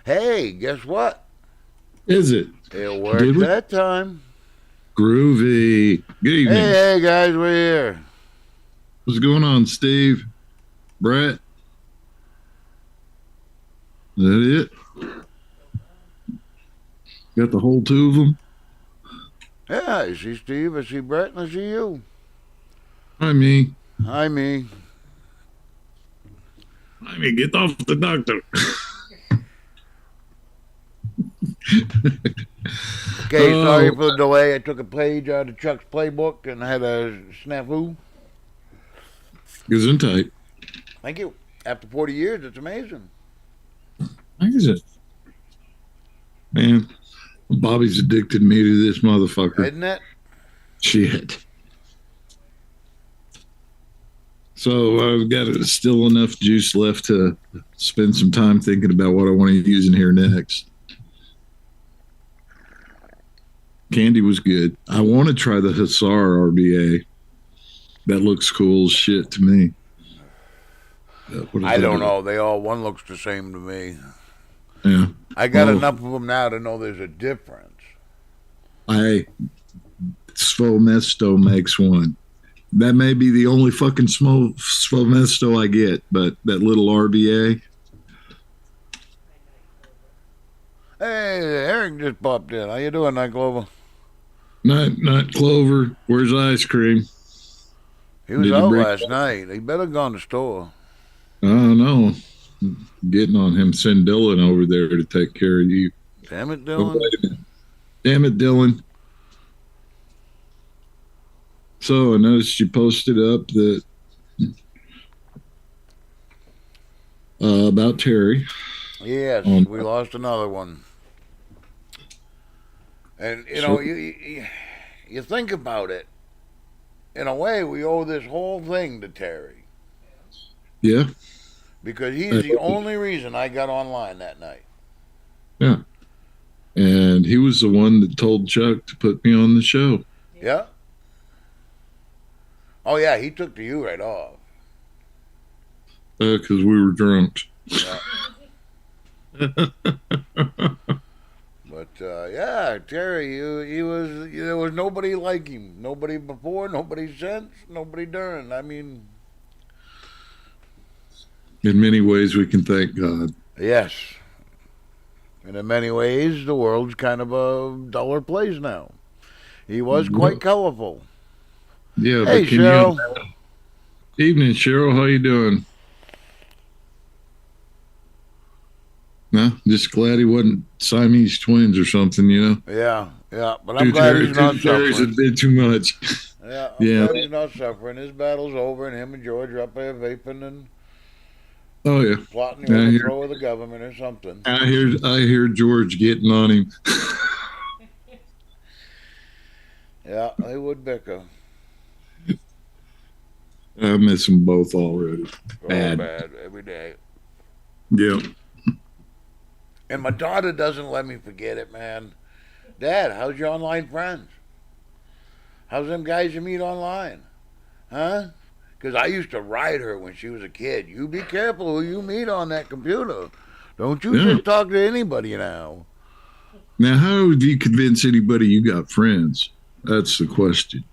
Hey, guess what? Is it? It Did worked we? that time. Groovy. Good Hey, evening. hey, guys, we're here. What's going on, Steve? Brett? Is that it? Got the whole two of them? Yeah, I see Steve, I see Brett, and I see you. Hi, me. Hi, me. Hi, me. Get off the doctor. Okay, sorry Oh, for the delay. I took a page out of Chuck's playbook and had a snafu. Gesundheit. Thank you. After 40 years, it's amazing. Like is it? Man, Bobby's addicted me to this motherfucker. Isn't it? Shit. So I've got still enough juice left to spend some time thinking about what I want to use in here next. Candy was good. I want to try the Hussar RBA. That looks cool as shit to me. What does I that don't do? know. They all, one looks the same to me. Yeah. I got Well, enough of them now to know there's a difference. I Svomesto makes one. That may be the only fucking Svomesto I get, but that little RBA. Hey, Eric just popped in. How you doing, Night Clover? Not Clover. Where's ice cream? He was Did you out bring? last night. He better gone to the store. I don't know. Getting on him. Send Dylan over there to take care of you. Damn it, Oh, Dylan. wait a minute. Damn it, Dylan. So I noticed you posted up that about Terry. Yes, On we lost another one. And you know, so you think about it. In a way, we owe this whole thing to Terry yeah, because he's uh, the only reason I got online that night. yeah. And he was the one that told Chuck to put me on the show Yeah. Oh yeah, he took to you right off. because we were drunk. Yeah. But yeah, Terry, he was. There was nobody like him. Nobody before, nobody since, nobody during. I mean, In many ways, we can thank God. yes. And in many ways, the world's kind of a duller place now. He was Yeah, quite colorful. yeah, Hey, but can you? Cheryl. Evening, Cheryl. How you doing? No, just glad he wasn't Siamese twins or something. You know, Yeah, yeah. But I'm glad he's not two Terrys suffering. had been too much. Yeah, I'm Yeah. glad he's not suffering. His battle's over, and him and George are up there vaping and Oh yeah. plotting the I hear. overthrow of the government or something. I hear George getting on him. Yeah, they would bicker. I miss them both already. Oh, Bad. bad every day. Yeah. And my daughter doesn't let me forget it, man. Dad, how's your online friends? How's them guys you meet online? Huh? Because I used to ride her when she was a kid. You be careful who you meet on that computer. Don't you Yeah. just talk to anybody now. Now, how would you convince anybody you got friends? That's the question.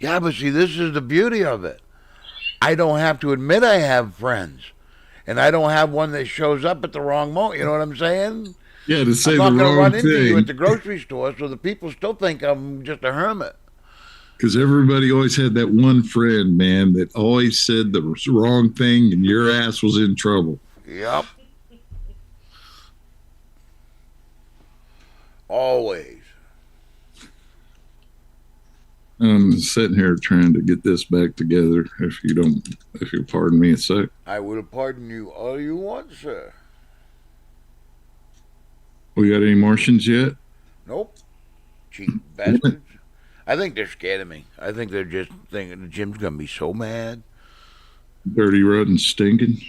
Yeah, but see, this is the beauty of it. I don't have to admit I have friends. And I don't have one that shows up at the wrong moment. You know what I'm saying? Yeah, to I'm say the not going to wrong run into you at thing, the grocery store so the people still think I'm just a hermit. because everybody always had that one friend, man, that always said the wrong thing and your ass was in trouble. Yep. Always. I'm sitting here trying to get this back together. If you'll pardon me a sec. I will pardon you all you want, sir. We got any Martians yet? Nope. Cheap bastards. I think they're scared of me. I think they're just thinking the Jim's going to be so mad. Dirty, rotten, stinking.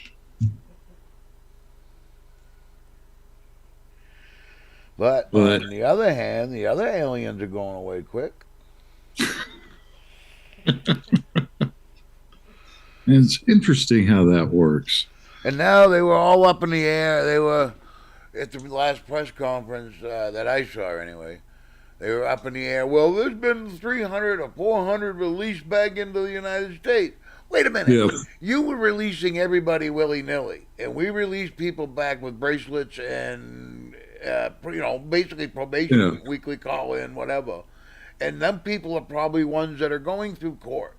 But But on the other hand, the other aliens are going away quick. it's interesting how that works. And now they were all up in the air. They were at the last press conference that I saw anyway. They were up in the air. Well, there's been 300 or 400 released back into the United States. Wait a minute. Yeah. You were releasing everybody willy nilly, and we released people back with bracelets and basically probation, Yeah. weekly call in, whatever. And them people are probably ones that are going through court.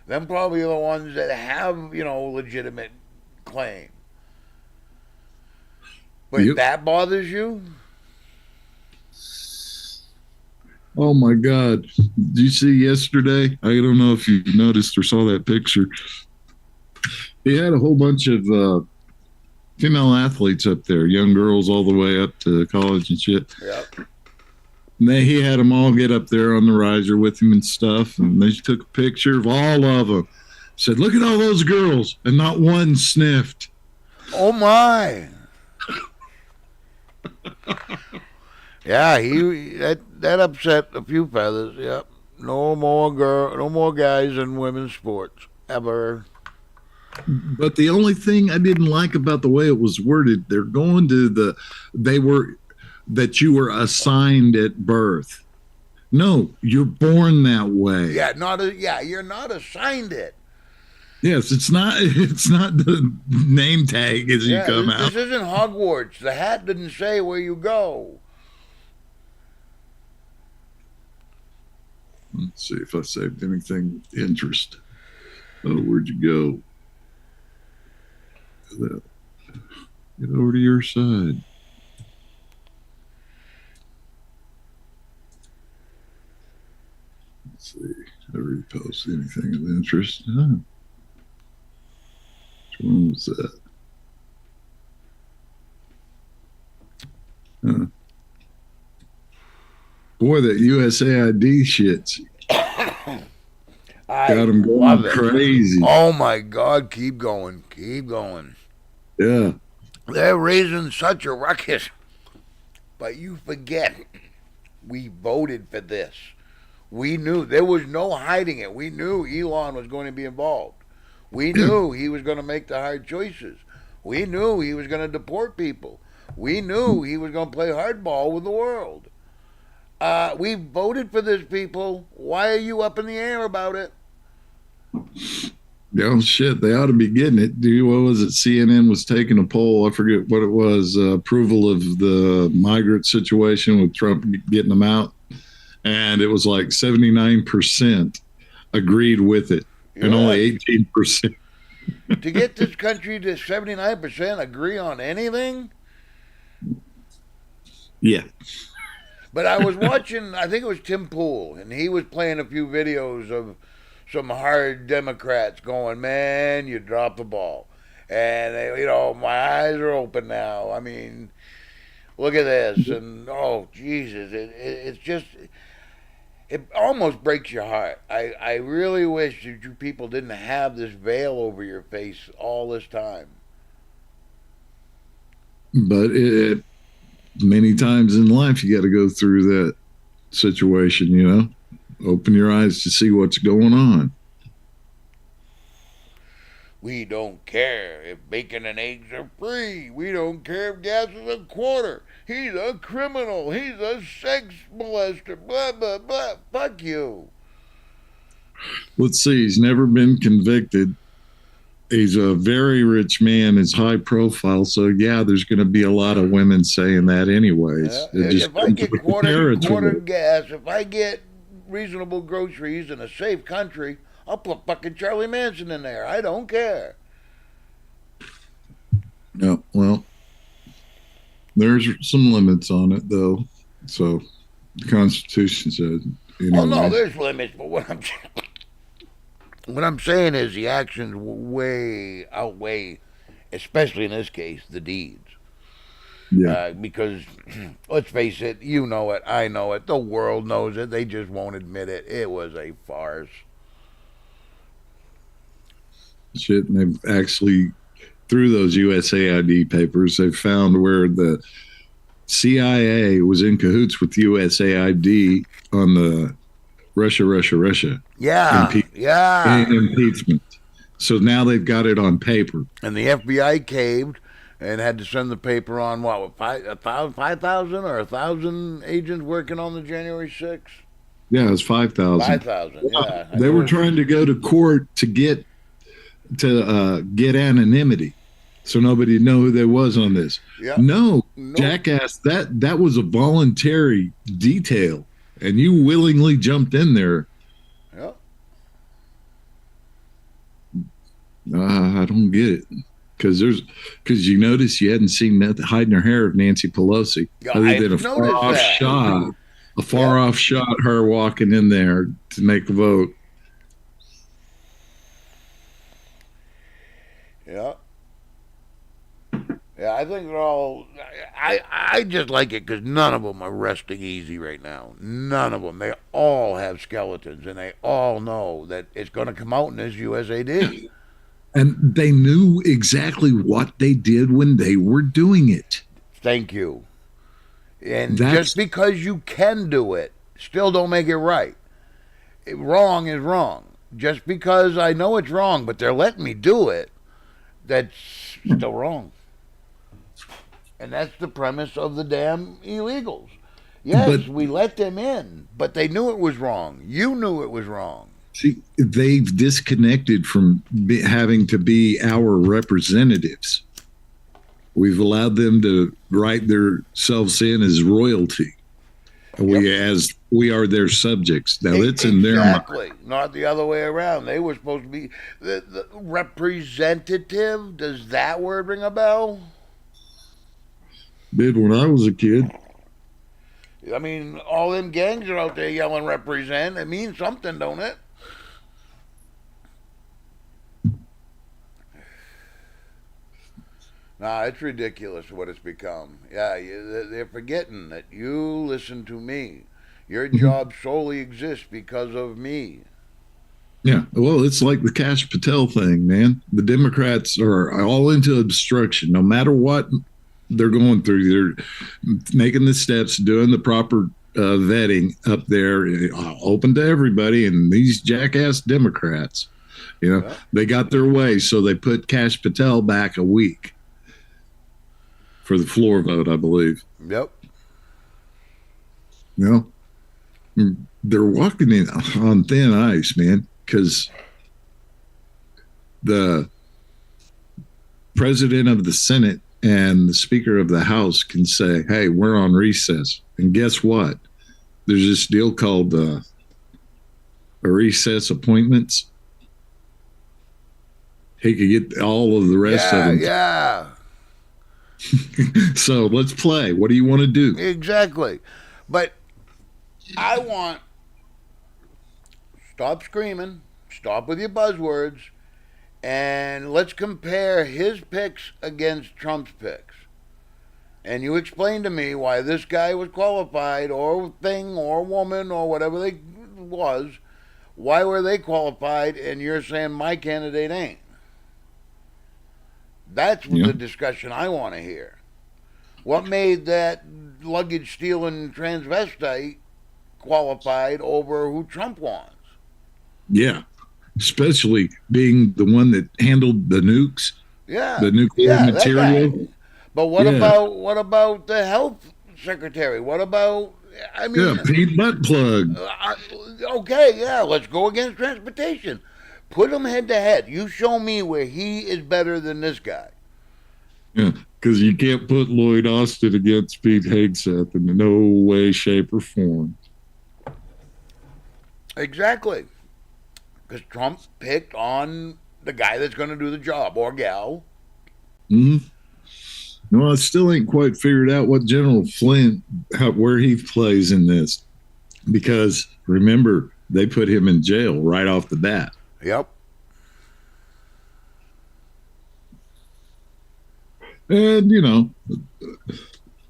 Them probably are the ones that have legitimate claim. But Yep. that bothers you? Oh my God. Did you see yesterday? I don't know if you noticed or saw that picture. He had a whole bunch of female athletes up there, young girls all the way up to college and shit. Yep. And he had them all get up there on the riser with him and stuff. And they took a picture of all of them. Said, look at all those girls. And not one sniffed. Oh my. Yeah, that upset a few feathers. Yep. No more guys in women's sports ever. But the only thing I didn't like about the way it was worded, that you were assigned at birth. No, you're born that way. Yeah, you're not assigned it. Yes, it's not the name tag as you come out. This isn't Hogwarts. The hat didn't say where you go. Let's see if I saved anything of interest. Oh, where'd you go? Get over to your side. Let's see. I repost anything of interest. Huh. Which one was that? Huh. Boy, that USAID shit's got them going crazy. Oh my God, keep going. Keep going. Yeah. They're raising such a ruckus. But you forget, we voted for this. We knew. There was no hiding it. We knew Elon was going to be involved. We knew he was going to make the hard choices. We knew he was going to deport people. We knew he was going to play hardball with the world. We voted for this, people. Why are you up in the air about it? Oh shit, they ought to be getting it. What was it? CNN was taking a poll. I forget what it was. Approval of the migrant situation with Trump getting them out, and it was like 79% agreed with it, and only 18%. To get this country to 79% agree on anything? Yeah. But I was watching, I think it was Tim Pool, and he was playing a few videos of some hard Democrats going, man, you dropped the ball. And, my eyes are open now. I mean, look at this. And, oh, Jesus, it's just, it almost breaks your heart. I really wish that you people didn't have this veil over your face all this time. But many times in life, you got to go through that situation, Open your eyes to see what's going on. We don't care if bacon and eggs are free. We don't care if gas is a quarter. He's a criminal. He's a sex molester. Blah, blah, blah. Fuck you. Let's see. He's never been convicted. He's a very rich man. He's high profile. So, yeah, there's going to be a lot of women saying that anyways. If I get quarter gas, if I get reasonable groceries in a safe country, I'll put fucking Charlie Manson in there. I don't care. No, well, there's some limits on it, though. So the Constitution said. Oh no, there's limits. But what I'm saying is the actions way outweigh, especially in this case, the deeds. Yeah. Because, let's face it, you know it, I know it, the world knows it, they just won't admit it. It was a farce. Shit, and they've actually, through those USAID papers, they've found where the CIA was in cahoots with USAID on the Russia. Yeah, impeachment. So now they've got it on paper. And the FBI caved and had to send the paper on what 5,000 or 1,000 agents working on the January 6th. Yeah, it's 5,000. 5,000. Yeah, I They knew were it. trying to go to court to get anonymity, so nobody know who they was on this. Yeah. No, Nope. jackass, that was a voluntary detail, and you willingly jumped in there. Yeah. I don't get it. Because you notice you hadn't seen nothing hiding her hair of Nancy Pelosi, Yeah, other I than noticed that. a far off shot, her walking in there to make a vote. Yeah. Yeah, I think they're all. I just like it because none of them are resting easy right now. None of them. They all have skeletons, and they all know that it's going to come out in this USAD. And they knew exactly what they did when they were doing it. Thank you. And That's just because you can do it, still don't make it right. Wrong is wrong. Just because I know it's wrong, but they're letting me do it, that's still wrong. And that's the premise of the damn illegals. but Yes, we let them in, but they knew it was wrong. You knew it was wrong. see, they've disconnected from having to be our representatives. We've allowed them to write themselves in as royalty. We are their subjects. Now it's in their mind. Exactly, not the other way around. They were supposed to be the representative. Does that word ring a bell? Did when I was a kid. I mean, all them gangs are out there yelling represent. It means something, don't it? Nah, it's ridiculous what it's become. Yeah, they're forgetting that you listen to me. Your job solely exists because of me. Yeah. Well, it's like the Cash Patel thing, man. The Democrats are all into obstruction. No matter what they're going through, they're making the steps, doing the proper vetting up there, open to everybody. And these jackass Democrats, Yeah. they got their way. So they put Cash Patel back a week for the floor vote, I believe. Yep. They're walking in on thin ice, man, because the president of the Senate and the Speaker of the House can say, hey, we're on recess. And guess what? There's this deal called a recess appointments. He could get all of the rest of them. Yeah. So let's play. What do you want to do? Exactly. But I want stop screaming, stop with your buzzwords, and let's compare his picks against Trump's picks. And you explain to me why this guy was qualified, or thing, or woman, or whatever they was. Why were they qualified, and you're saying my candidate ain't? That's the discussion I want to hear. What made that luggage stealing transvestite qualified over who Trump wants? Yeah. Especially being the one that handled the nukes, the nuclear material. But what about the health secretary? What about Pete Butt Plug. Okay, let's go against transportation. Put them head to head. You show me where he is better than this guy. Yeah, because you can't put Lloyd Austin against Pete Hegseth in no way, shape, or form. Exactly. Because Trump picked on the guy that's going to do the job, or gal. Mm-hmm. No, I still ain't quite figured out what General Flynn, where he plays in this. Because remember, they put him in jail right off the bat. Yep. And,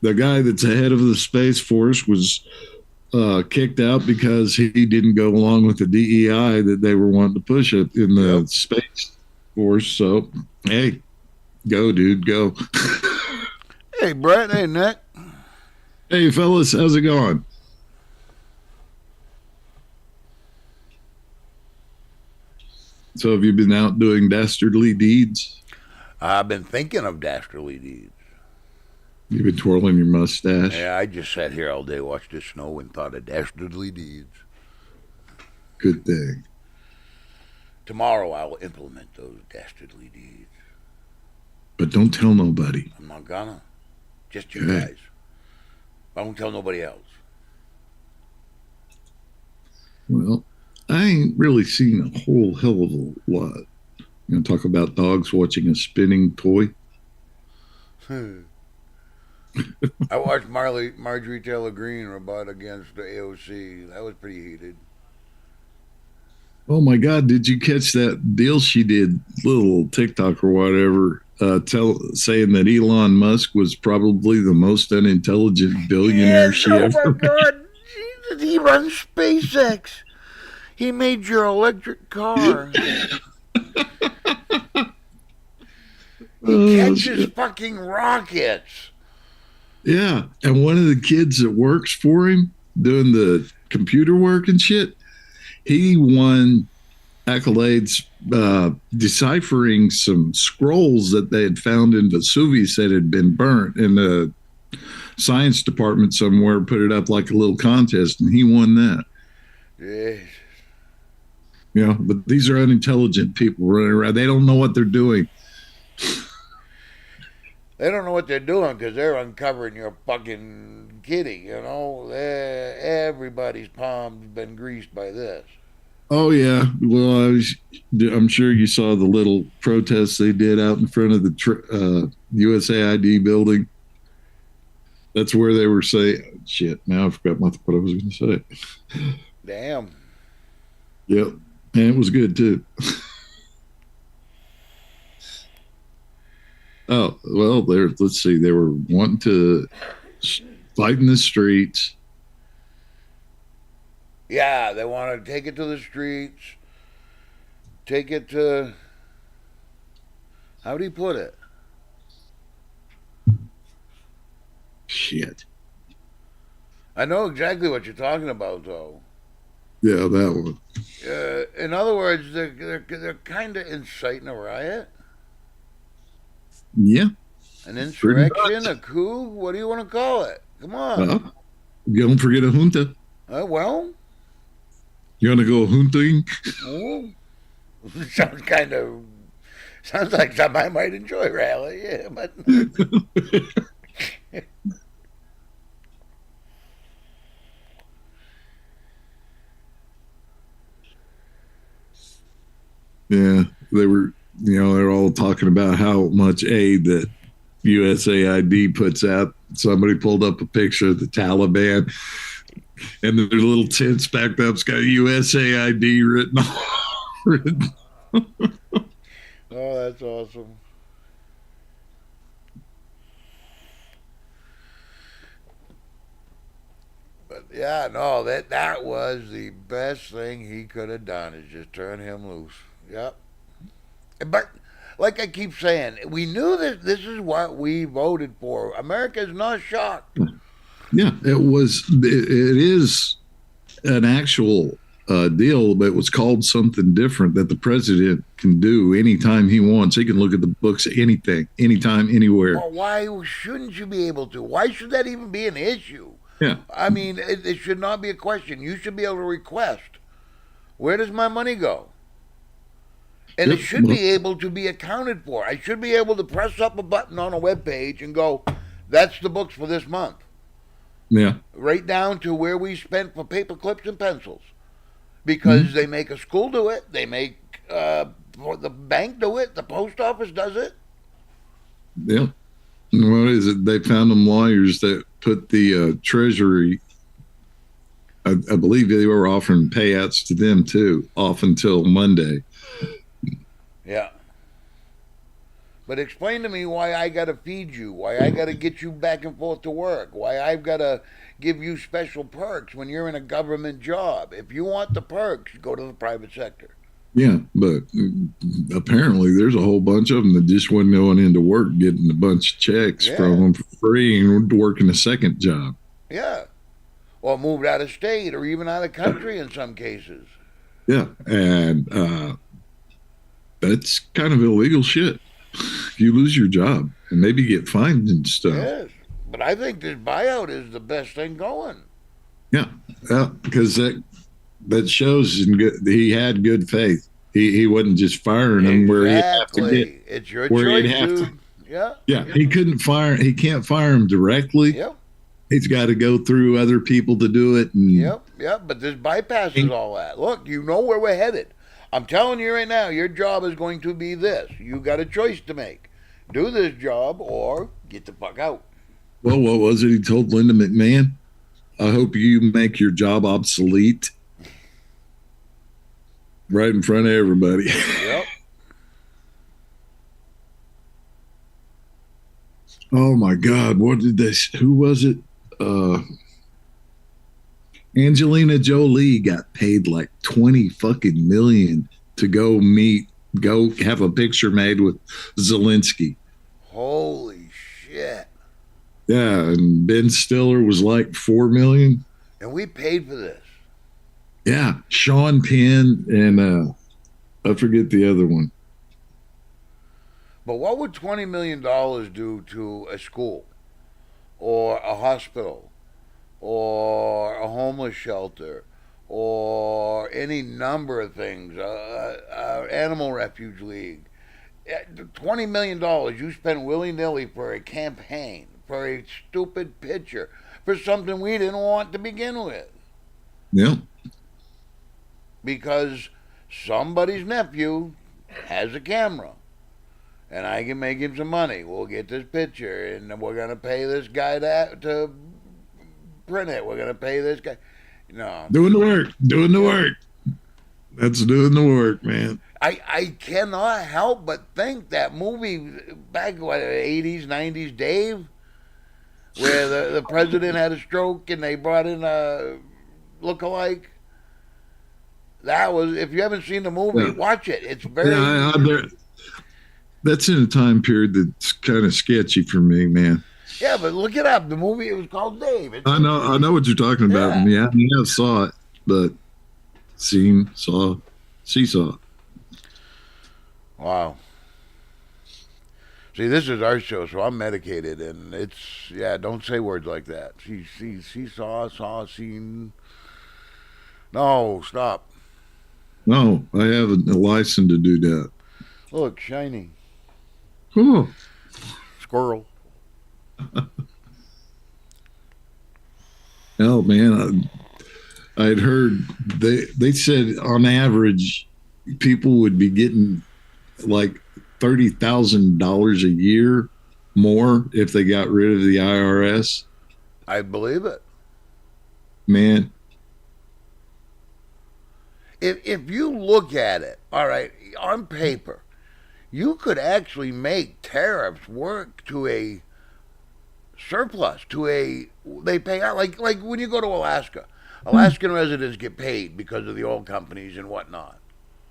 the guy that's ahead of the Space Force was kicked out because he didn't go along with the DEI that they were wanting to push it in the Space Force. So, hey, go, dude, go. Hey, Brett. Hey, Nick. Hey, fellas, how's it going? So have you been out doing dastardly deeds? I've been thinking of dastardly deeds. You've been twirling your mustache. Yeah, I just sat here all day, watched the snow, and thought of dastardly deeds. Good thing. Tomorrow I'll implement those dastardly deeds. But don't tell nobody. I'm not gonna. Just you Okay. guys. I won't tell nobody else. Well, I ain't really seen a whole hell of a lot. You know, talk about dogs watching a spinning toy. I watched Marjorie Taylor Greene rebut against the AOC. That was pretty heated. Oh my God, did you catch that deal she did, little TikTok or whatever, saying that Elon Musk was probably the most unintelligent billionaire Yes, she oh my ever met? God. Jesus, he runs SpaceX. He made your electric car. He Oh, catches shit. fucking rockets. Yeah. And one of the kids that works for him doing the computer work and shit, he won accolades deciphering some scrolls that they had found in Vesuvius that had been burnt. And the science department somewhere put it up like a little contest, and he won that. Yes. You know, but these are unintelligent people running around. They don't know what they're doing. They don't know what they're doing because they're uncovering your fucking kitty, you know? Everybody's palm's been greased by this. Oh yeah, well, I'm sure you saw the little protests they did out in front of the USAID building. That's where they were saying, shit, now I forgot what I was going to say. Damn. Yep. And it was good too. Oh, well, let's see. They were wanting to fight in the streets. Yeah, they want to take it to the streets, take it to. How do you put it? Shit. I know exactly what you're talking about, though. Yeah, that one. In other words, they're kind of inciting a riot, Yeah, an pretty insurrection, much. a coup. What do you want to call it? Come on. Uh, don't forget a junta. Well, You want to go hunting? oh, sounds kind of sounds like something I might enjoy, Rally. Yeah, but Yeah, they were. They're all talking about how much aid that USAID puts out. Somebody pulled up a picture of the Taliban, and their little tents backed up. It's got USAID written on. oh, that's awesome. But yeah, no, that was the best thing he could have done is just turn him loose. Yep. But like I keep saying, we knew that this is what we voted for. America is not shocked. Yeah, it was. It is an actual deal, but it was called something different that the president can do anytime he wants. He can look at the books, anything, anytime, anywhere. Well, why shouldn't you be able to? Why should that even be an issue? Yeah. I mean, it should not be a question. You should be able to request, where does my money go? And it Yep. should be able to be accounted for. I should be able to press up a button on a web page and go, that's the books for this month. Yeah. Right down to where we spent for paper clips and pencils. Because they make a school do it, they make the bank do it, the post office does it. Yeah. What is it? They found them lawyers that put the Treasury. I believe they were offering payouts to them too, off until Monday. Yeah. But explain to me why I got to feed you, why I got to get you back and forth to work, why I've got to give you special perks when you're in a government job. If you want the perks, go to the private sector. Yeah, but apparently there's a whole bunch of them that just wasn't going into work, getting a bunch of checks Yeah. from them for free and working a second job. Yeah. Or moved out of state or even out of country in some cases. Yeah, and that's kind of illegal shit. You lose your job and maybe get fined and stuff. Yes. But I think this buyout is the best thing going. Yeah, because that shows he had good faith. He wasn't just firing him where he'd have to get Exactly. It's your where he'd choice, have to. dude. Yeah. Yeah, he couldn't fire. He can't fire him directly. Yep. He's got to go through other people to do it. And Yep. But this bypasses all that. Look, you know where we're headed. I'm telling you right now, your job is going to be this. You got a choice to make. Do this job or get the fuck out. well, what was it he told Linda McMahon? I hope you make your job obsolete right in front of everybody. Yep. Oh my God, what did they? Who was it? Angelina Jolie got paid like 20 fucking million to go have a picture made with Zelensky. Holy shit. Yeah, and Ben Stiller was like 4 million. And we paid for this. Yeah, Sean Penn and I forget the other one. But what would $20 million do to a school or a hospital or a homeless shelter or any number of things, animal refuge league? $20 million you spend willy-nilly for a campaign, for a stupid picture, for something we didn't want to begin with. Yeah. Because somebody's nephew has a camera. And I can make him some money. We'll get this picture, and we're gonna pay this guy to print it. We're gonna pay this guy. No, Doing the work. That's doing the work, man. I cannot help but think that movie back in the 80s, 90s, Dave, where the president had a stroke and they brought in a lookalike. That was, if you haven't seen the movie, watch it. It's very. That's in a time period that's kind of sketchy for me, man. Yeah, but look it up. The movie, it was called Dave. I know what you're talking about. Yeah, I saw it, but seesaw. Wow. See, this is our show, so I'm medicated, and it's, don't say words like that. Saw, seen. No, stop. No, I have a license to do that. Look, shiny. Cool. Squirrel. Hell, man, I'd heard they said on average people would be getting like $30,000 a year more if they got rid of the IRS. I believe it. Man. If you look at it, all right, on paper, you could actually make tariffs work to a surplus, they pay out, like when you go to Alaska. Alaskan residents get paid because of the oil companies and whatnot.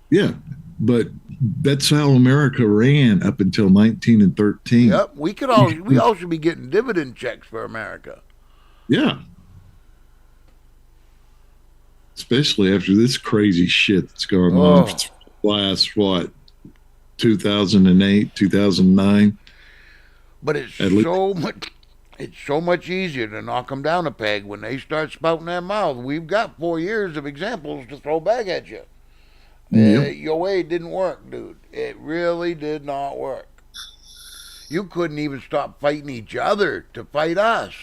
Yeah, but that's how America ran up until 1913. Yep, we all should be getting dividend checks for America. Yeah. Especially after this crazy shit that's going on for the last, 2008, 2009. But it's so much easier to knock them down a peg when they start spouting their mouth. We've got 4 years of examples to throw back at you. Yep. Your way didn't work, dude. It really did not work. You couldn't even stop fighting each other to fight us.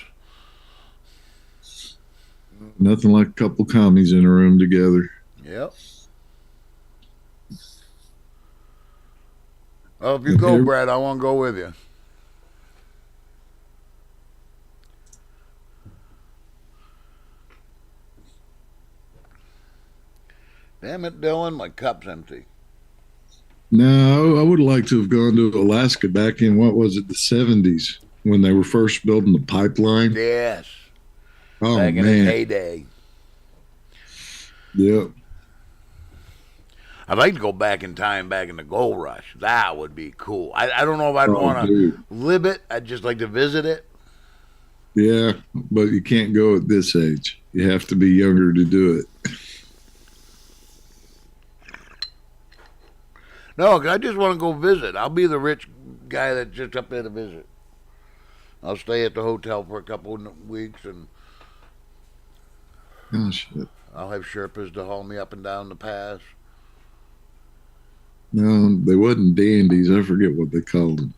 Nothing like a couple commies in a room together. Yep. Well, if you go, Brad, I won't go with you. Damn it, Dylan, my cup's empty. No, I would like to have gone to Alaska back in, what was it, the 70s when they were first building the pipeline. Yes. Oh, back in man. its heyday. Yep. I'd like to go back in time, back in the gold rush. That would be cool. I don't know if I'd want to live it. I'd just like to visit it. Yeah, but you can't go at this age. You have to be younger to do it. No, 'cause I just want to go visit. I'll be the rich guy that's just up there to visit. I'll stay at the hotel for a couple of weeks, and Oh shit. I'll have Sherpas to haul me up and down the pass. No, they wasn't dandies. I forget what they called them.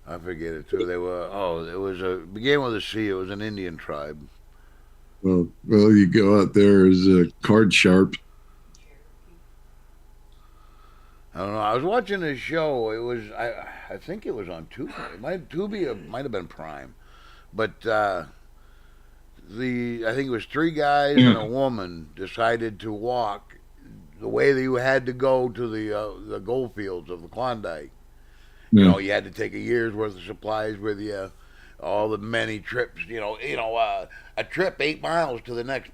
I forget it too. They were. Oh, it was a began with a C. It was an Indian tribe. Well, you go out there as a card sharp. I don't know. I was watching a show. It was. I think it was on Tubi. It might Tubi. It might have been Prime. But I think it was three guys and a woman decided to walk the way that you had to go to the gold fields of the Klondike. You know, you had to take a year's worth of supplies with you. All the many trips. A trip 8 miles to the next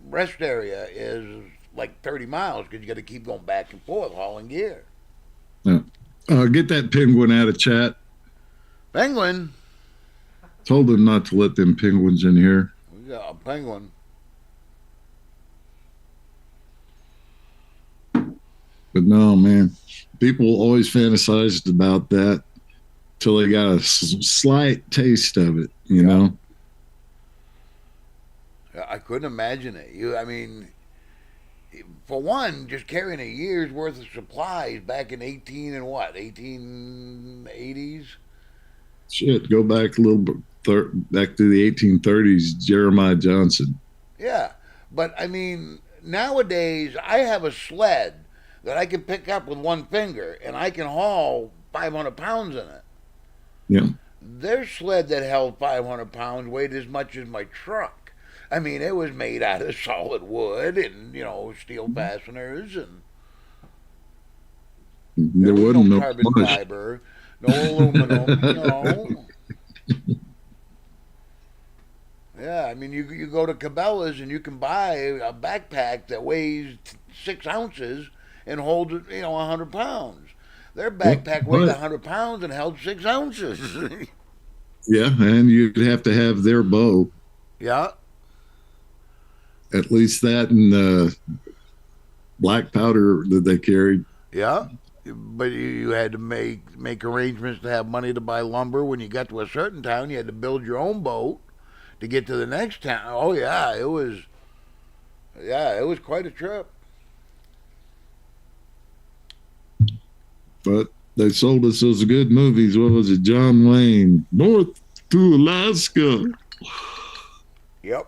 rest area is like 30 miles because you got to keep going back and forth hauling gear. Yeah. Get that penguin out of chat. Penguin. Told them not to let them penguins in here. We got a penguin. But no, man. People always fantasized about that till they got a slight taste of it, you know? I couldn't imagine it. I mean, for one, just carrying a year's worth of supplies back in 1880s. Shit, go back a little bit, back to the 1830s, Jeremiah Johnson. Yeah, but I mean, nowadays I have a sled that I can pick up with one finger, and I can haul 500 pounds in it. Yeah. Their sled that held 500 pounds weighed as much as my truck. I mean, it was made out of solid wood and, steel fasteners, and there was wasn't no no carbon fiber, no aluminum, Yeah, I mean, you go to Cabela's and you can buy a backpack that weighs 6 ounces and holds, 100 pounds. Their backpack weighed 100 pounds and held 6 ounces. Yeah, and you'd have to have their bow. Yeah. At least that and the black powder that they carried. Yeah. But you had to make arrangements to have money to buy lumber. When you got to a certain town, you had to build your own boat to get to the next town. Oh, yeah, it was quite a trip. But they sold us those good movies. What was it? John Wayne, North to Alaska. Yep.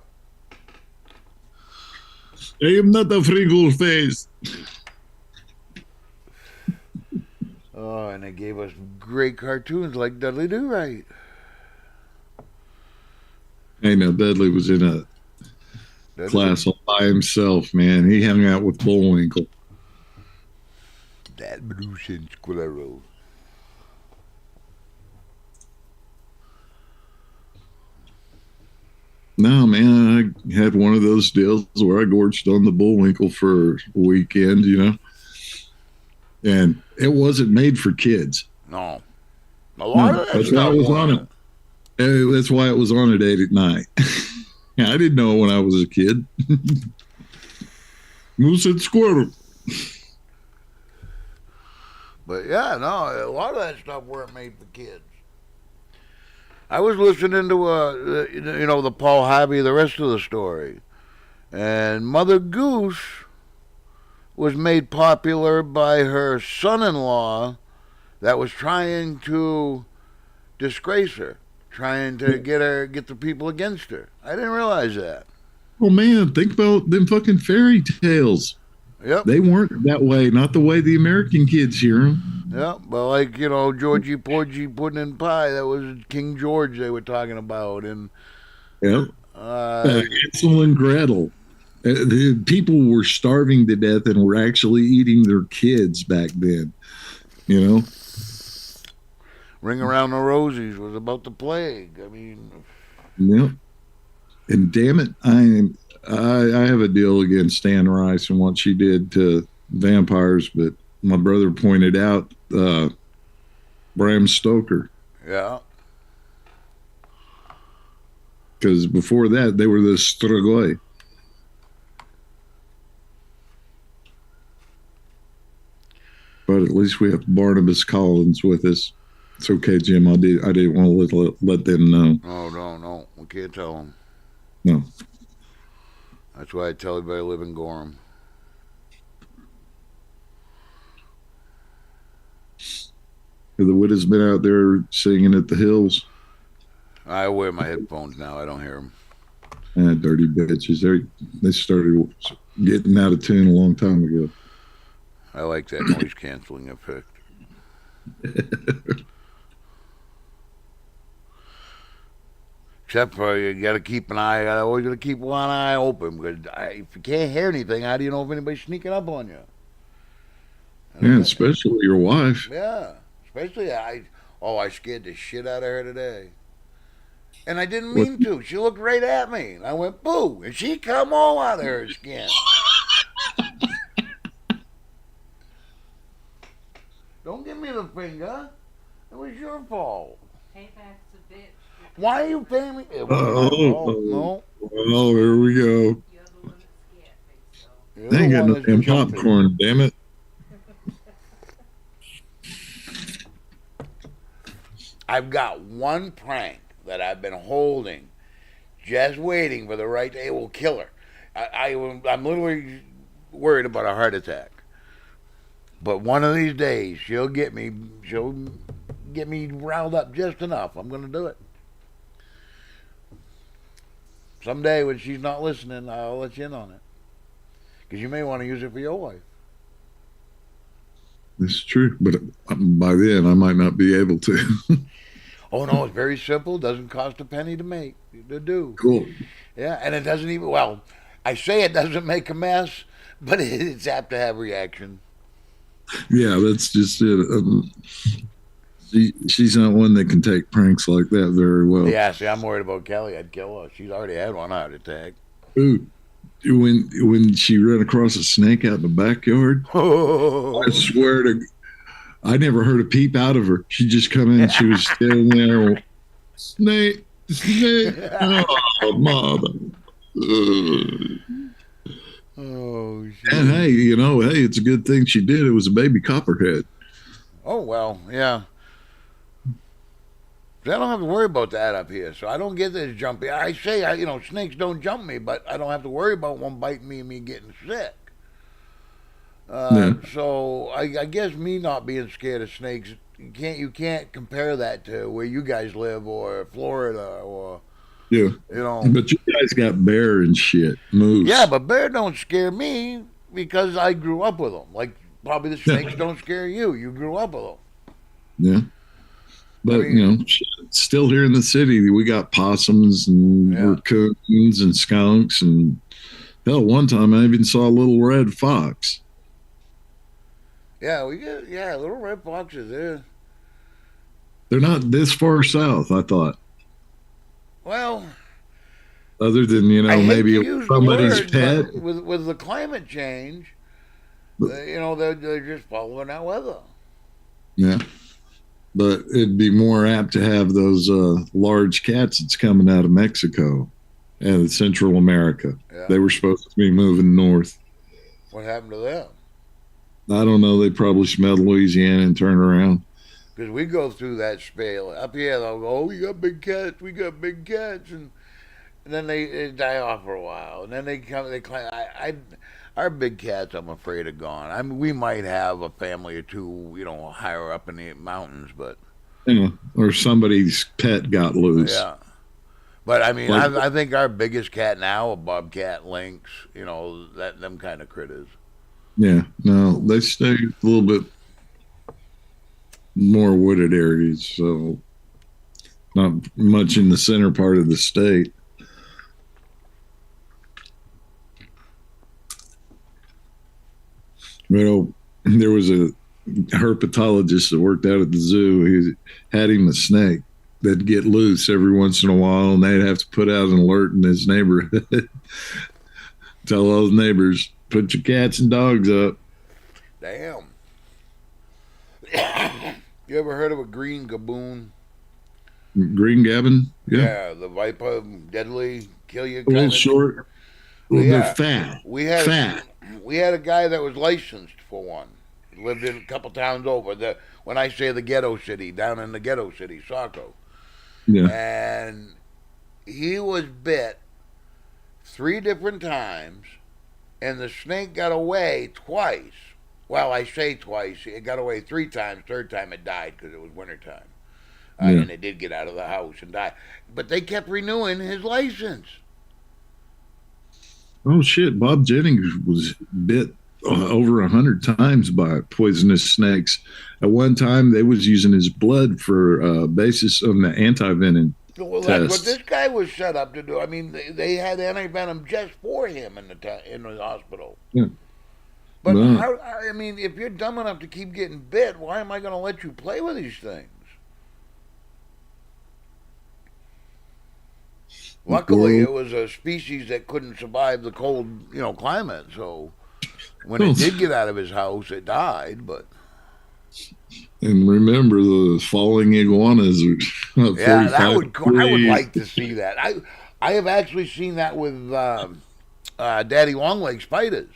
I am not a Friggle face. Oh, and they gave us great cartoons like Dudley Do-Right. Hey, now Dudley was in a class all by himself, man. He hung out with Bullwinkle. That Bruce and Squirrel. No, man, I had one of those deals where I gorged on the Bullwinkle for a weekend, and it wasn't made for kids. No. A lot of that's why it was on it. That's why it was on at 8 at night. Yeah, I didn't know when I was a kid. Moose and squirrel. But yeah, no, a lot of that stuff weren't made for kids. I was listening to the Paul Harvey, the rest of the story, and Mother Goose was made popular by her son-in-law that was trying to disgrace her, trying to get the people against her. I didn't realize that. Oh man, think about them fucking fairy tales. Yep. They weren't that way, not the way the American kids hear them. Yeah, but like, Georgie Porgy Pudding and Pie, that was King George they were talking about. And Hansel and Gretel. The people were starving to death and were actually eating their kids back then. Ring Around the Rosies was about the plague. I mean. Yep. And damn it, I have a deal against Anne Rice and what she did to vampires, but my brother pointed out Bram Stoker. Yeah. Because before that, they were the Strigoi. But at least we have Barnabas Collins with us. It's okay, Jim. I didn't want to let them know. Oh, no. We can't tell them. No. That's why I tell everybody I live in Gorham. The widow's been out there singing at the hills. I wear my headphones now. I don't hear them. Dirty bitches. They started getting out of tune a long time ago. I like that noise canceling effect. Except for you got to keep an eye. I always got to keep one eye open because if you can't hear anything, how do you know if anybody's sneaking up on you? Yeah, especially your wife. Yeah, especially I scared the shit out of her today, and I didn't mean to. She looked right at me, and I went boo, and she come all out of her skin. Don't give me the finger. It was your fault. Payback's a bitch. Why are you paying me? No. Oh, here we go. You're the one that scared me, so. I ain't got no damn popcorn, damn it. I've got one prank that I've been holding, just waiting for the right day. It will kill her. I'm literally worried about a heart attack. But one of these days, she'll get me riled up just enough. I'm going to do it. Someday when she's not listening, I'll let you in on it. Because you may want to use it for your wife. It's true, but by then I might not be able to. Oh, no, it's very simple. Doesn't cost a penny to do. Cool. Yeah, and it doesn't even, well, I say it doesn't make a mess, but it's apt to have reaction. Yeah, that's just it. She's not one that can take pranks like that very well. Yeah, see, I'm worried about Kelly. I'd kill her. She's already had one heart attack. Ooh, when she ran across a snake out in the backyard, I swear to, I never heard a peep out of her. She just come in and she was standing there, snake, oh, mother. Oh, shit. And hey, it's a good thing she did. It was a baby copperhead. Oh, well, yeah. I don't have to worry about that up here, so I don't get this jumpy. I say, snakes don't jump me, but I don't have to worry about one biting me and me getting sick. Yeah. So I guess me not being scared of snakes, you can't compare that to where you guys live or Florida or yeah. But you guys got bear and shit, moose. Yeah, but bear don't scare me because I grew up with them. Like probably the snakes don't scare you. You grew up with them. Yeah. But, still here in the city, we got possums and raccoons and skunks. And hell, one time I even saw a little red fox. Yeah, we get little red foxes there. They're not this far south, I thought. Well, other than, maybe somebody's pet. With the climate change, they're just following that weather. Yeah. But it'd be more apt to have those large cats that's coming out of Mexico and Central America. Yeah. They were supposed to be moving north. What happened to them? I don't know. They probably smelled Louisiana and turned around. Because we go through that spell. Up here, they'll go, oh, we got big cats. And then they die off for a while. And then they climb. Our big cats, I'm afraid, are gone. I mean, we might have a family or two, higher up in the mountains, but or somebody's pet got loose. Yeah, but I mean, I think our biggest cat now are bobcat, lynx, them kind of critters. Yeah, no, they stay a little bit more wooded areas, so not much in the center part of the state. There was a herpetologist that worked out at the zoo. He had him a snake that'd get loose every once in a while, and they'd have to put out an alert in his neighborhood. Tell all the neighbors, put your cats and dogs up. Damn. You ever heard of a green gaboon? Green gabbin? Yeah, the viper, deadly, kill you. A little short. A little bit fat. We had a guy that was licensed for one. lived in a couple towns over. When I say the ghetto city, down in the ghetto city, Saco, Yeah. and he was bit 3 different times, and the snake got away twice. Well, I say twice. It got away 3 times. Third time it died because it was wintertime. Yeah. And it did get out of the house and die. But they kept renewing his license. Oh shit! Bob Jennings was bit over 100 times by poisonous snakes. At one time, they was using his blood for basis on the anti-venom Well, that's what tests. this guy was set up to do. I mean, they had anti-venom just for him in the hospital. Yeah. But Well, how? I mean, if you're dumb enough to keep getting bit, why am I going to let you play with these things? Luckily, well, it was a species that couldn't survive the cold, climate. So when well, it did get out of his house, it died. But and remember the falling iguanas are yeah, 45 I would degrees. like to see that. I have actually seen that with Daddy Longlegs spiders.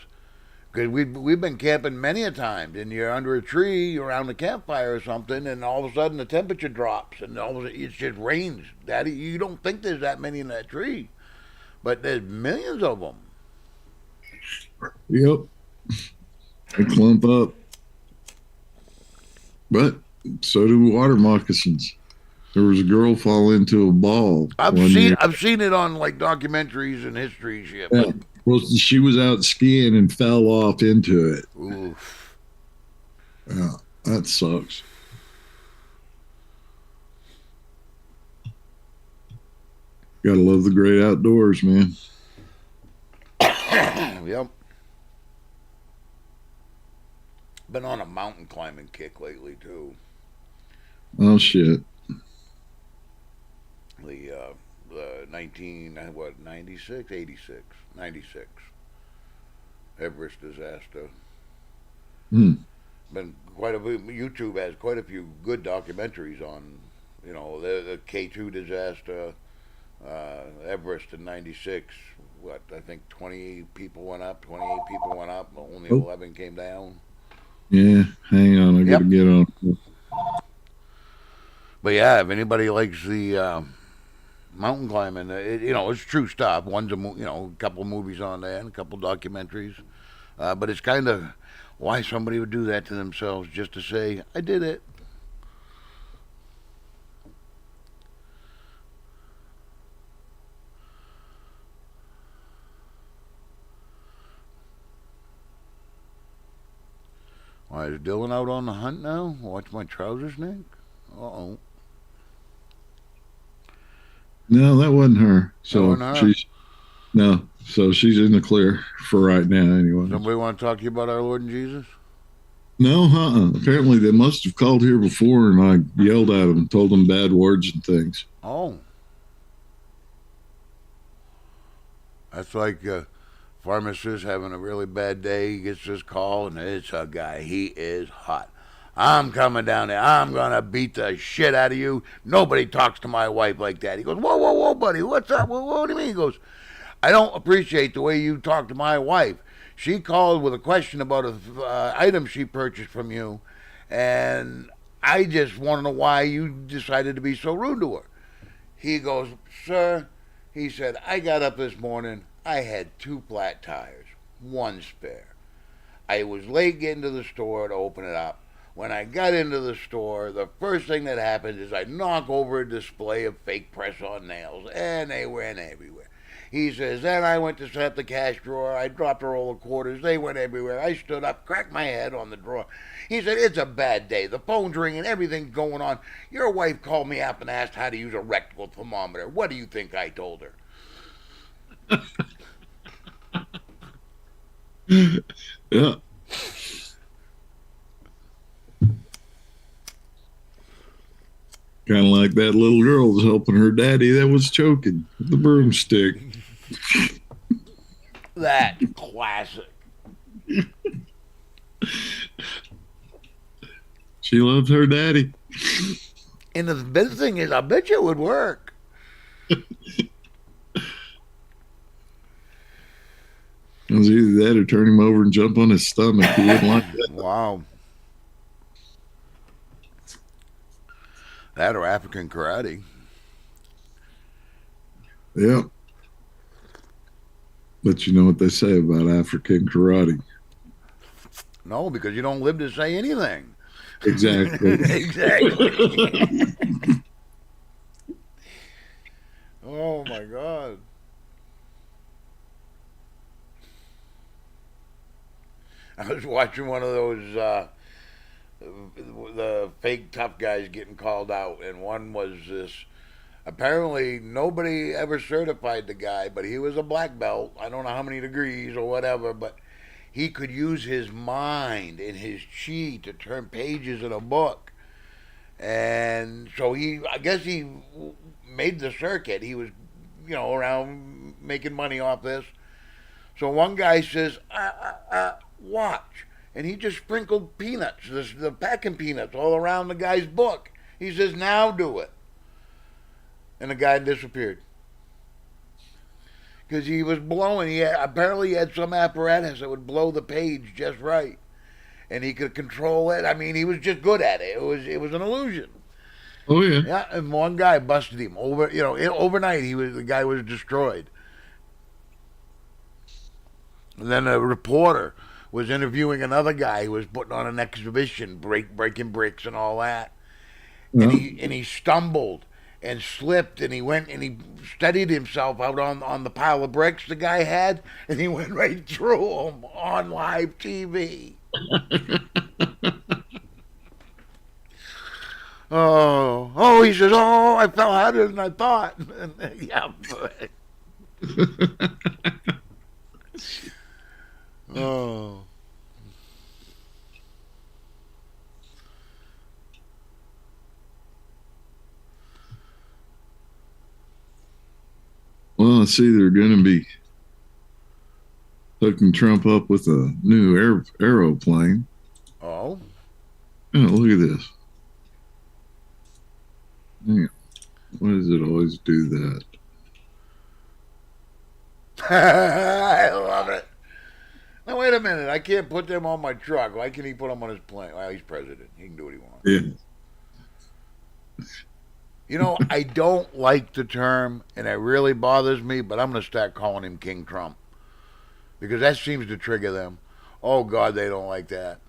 Because we've been camping many a time, and you're under a tree around a campfire or something, and all of a sudden the temperature drops, and all of a sudden it just rains. Daddy, you don't think there's that many in that tree, but there's millions of them. Yep, they clump up. But so do water moccasins. There was a girl fall into a ball one year. I've seen it on like documentaries and history shit, Yeah. but Well, she was out skiing and fell off into it. oof. Yeah, that sucks. Gotta love the great outdoors, man. Yep. Been on a mountain climbing kick lately too. Oh shit. The 96, 86, 96 Everest disaster. Hmm. Been quite a few, YouTube has quite a few good documentaries on, the K2 disaster, Everest in 96. What, I think 28 people went up, only Oh, 11 came down. yeah. Hang on, I gotta Yep. get on. But yeah, if anybody likes the mountain climbing, it's true stuff. One's a couple movies on there and a couple documentaries. But it's kind of why somebody would do that to themselves just to say, I did it. Why is Dylan out on the hunt now? Watch my trousers, Nick? Uh oh. No, that wasn't her. No, So no. she's no. So she's in the clear for right now, anyway. Somebody want to talk to you about our Lord and Jesus? No, apparently they must have called here before, and I yelled at them, told them bad words and things. Oh. That's like a pharmacist having a really bad day. He gets this call, and it's a guy. He is hot. I'm coming down there. I'm going to beat the shit out of you. Nobody talks to my wife like that. He goes, whoa, whoa, whoa, buddy. What's up? What do you mean? He goes, I don't appreciate the way you talk to my wife. She called with a question about an item she purchased from you, and I just want to know why you decided to be so rude to her. He goes, sir, he said, I got up this morning. I had 2 flat tires, 1 spare. I was late getting to the store to open it up. When I got into the store, the first thing that happened is I knock over a display of fake press-on nails, and they went everywhere. He says, then I went to set the cash drawer. I dropped a roll of quarters. They went everywhere. I stood up, cracked my head on the drawer. He said, it's a bad day. The phone's ringing. Everything's going on. Your wife called me up and asked how to use a rectal thermometer. What do you think I told her? Yeah. Kind of like that little girl was helping her daddy that was choking with the broomstick. That classic. She loved her daddy. And the big thing is, I bet you it would work. It was either that or turn him over and jump on his stomach. He wouldn't like that. Wow. That or African karate. Yeah. But you know what they say about African karate. No, because you don't live to say anything. Exactly. Exactly. Oh my God. I was watching one of those the fake tough guys getting called out, and one was this. Apparently, nobody ever certified the guy, but he was a black belt. I don't know how many degrees or whatever, but he could use his mind and his chi to turn pages in a book. And so I guess he made the circuit. He was, around making money off this. So one guy says, watch. And he just sprinkled peanuts, the packing peanuts, all around the guy's book. He says, now do it. And the guy disappeared. Because he was blowing. Apparently he had some apparatus that would blow the page just right. And he could control it. I mean, he was just good at it. It was an illusion. Oh yeah. Yeah, and one guy busted him overnight. The guy was destroyed. And then a reporter was interviewing another guy who was putting on an exhibition, breaking bricks and all that. And Well, he stumbled and slipped, and he went and he steadied himself out on the pile of bricks the guy had, and he went right through him on live TV. Oh, he says, oh, I fell harder than I thought. Yeah, but, oh. well, I see they're going to be hooking Trump up with a new aeroplane. Oh. Oh, look at this. Hang on. Why does it always do that? I love it. Now, wait a minute. I can't put them on my truck. Why can he put them on his plane? Well, he's president. He can do what he wants. Yeah. I don't like the term, and it really bothers me, but I'm going to start calling him King Trump. Because that seems to trigger them. Oh, God, they don't like that.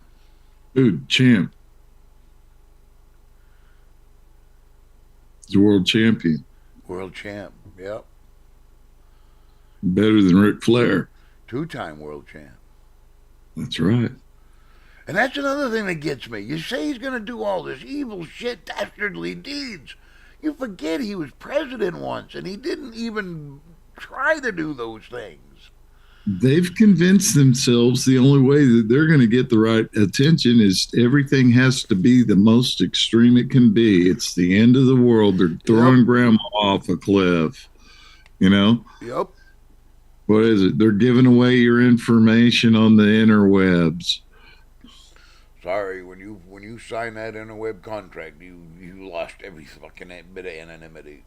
Dude, champ. He's a world champion. World champ. Yep. Better than Ric Flair. 2-time world champ. That's right. And that's another thing that gets me. You say he's going to do all this evil shit, dastardly deeds. You forget he was president once, and he didn't even try to do those things. They've convinced themselves the only way that they're going to get the right attention is everything has to be the most extreme it can be. It's the end of the world. They're throwing grandma off a cliff. Yep. What is it? They're giving away your information on the interwebs. Sorry, when you signed that interweb contract, you lost every fucking bit of anonymity.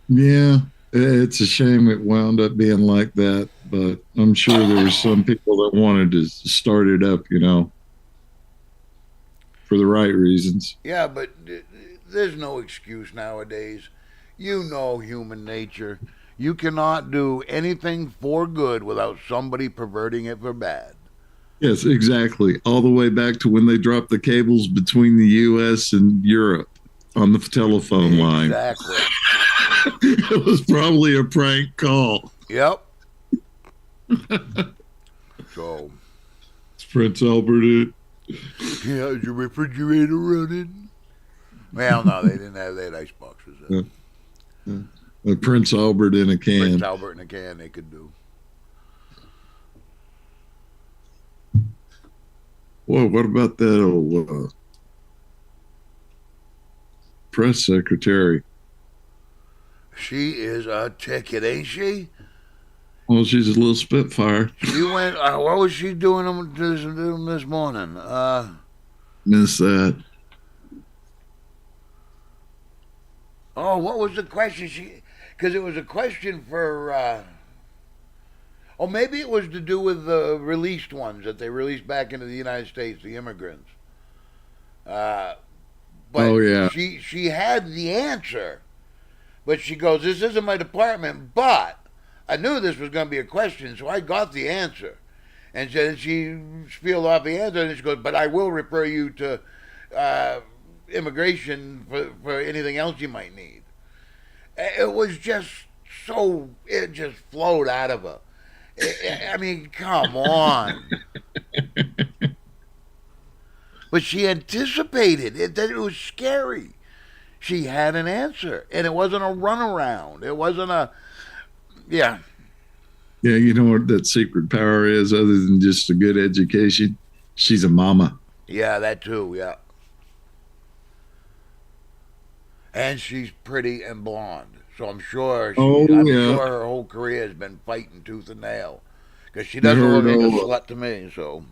Yeah, it's a shame it wound up being like that, but I'm sure there were some people that wanted to start it up, for the right reasons. Yeah, but there's no excuse nowadays. You know human nature. You cannot do anything for good without somebody perverting it for bad. Yes, exactly. All the way back to when they dropped the cables between the U.S. and Europe on the telephone line. Exactly. It was probably a prank call. Yep. So. It's Prince Albert. Yeah, is your refrigerator running? Well, no, they didn't have that ice boxes. A Prince Albert in a can. Prince Albert in a can they could do. Whoa, what about that old press secretary? She is a ticket, ain't she? Well, she's a little spitfire. She went. What was she doing this morning? Miss that. Oh, what was the question? Because it was a question for. Oh, maybe it was to do with the released ones that they released back into the United States, the immigrants. But Oh yeah. she had the answer, but she goes, "This isn't my department." But I knew this was going to be a question, so I got the answer. And so she spieled off the answer, and she goes, "But I will refer you to uh, immigration for anything else you might need." It was just so, it just flowed out of her. I mean, come on. But she anticipated it, that it was scary. She had an answer, and it wasn't a runaround. It wasn't a, yeah, Yeah, you know what that secret power is other than just a good education? She's a mama. yeah, that too, yeah. And she's pretty and blonde. So Oh I'm yeah. sure her whole career has been fighting tooth and nail. Because she You doesn't look heard like a old slut to me, so.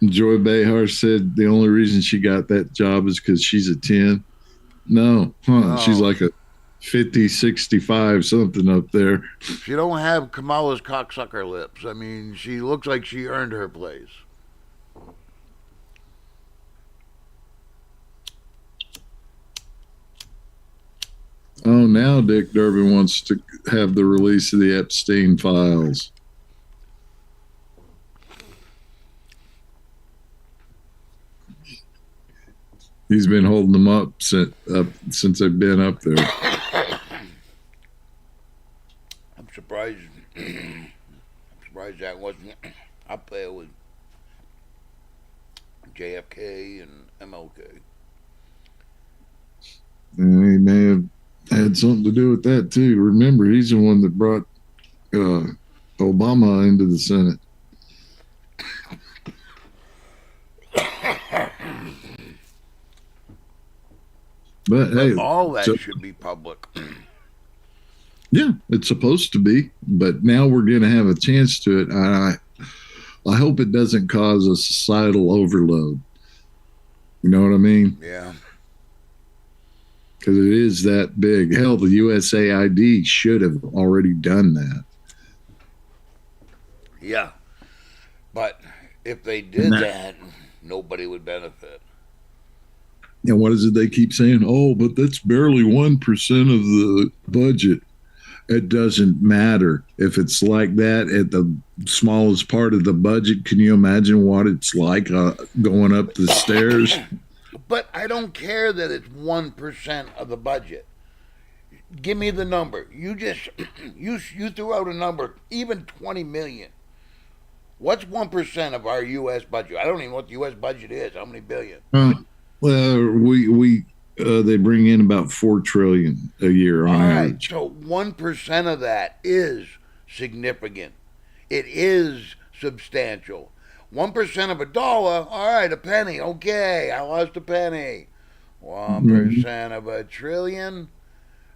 Joy Behar said the only reason she got that job is because she's a 10. No, huh? She's No. like a 50, 65, something up there. She don't have Kamala's cocksucker lips. I mean, she looks like she earned her place. Oh, now Dick Durbin wants to have the release of the Epstein files. He's been holding them since they've been up there. I'm surprised. I'm surprised that wasn't up there with JFK and MLK. And he may have had something to do with that too. Remember, he's the one that brought Obama into the Senate. But hey, All that so, should be public. yeah, it's supposed to be. But now we're going to have a chance to it. I hope it doesn't cause a societal overload. You know what I mean? Yeah. Because it is that big. Hell, the USAID should have already done that. Yeah. But if they did that, nobody would benefit. And what is it they keep saying? Oh, but that's barely 1% of the budget. It doesn't matter. If it's like that at the smallest part of the budget, can you imagine what it's like going up the stairs? But I don't care that it's 1% of the budget. Give me the number. You just you threw out a number, even 20 million. What's 1% of our U.S. budget? I don't even know what the U.S. budget is. How many billion? We they bring in about 4 trillion a year on average. So 1% of that is significant. It is substantial. 1% of a dollar, all right, a penny. Okay, I lost a penny. 1% of a trillion.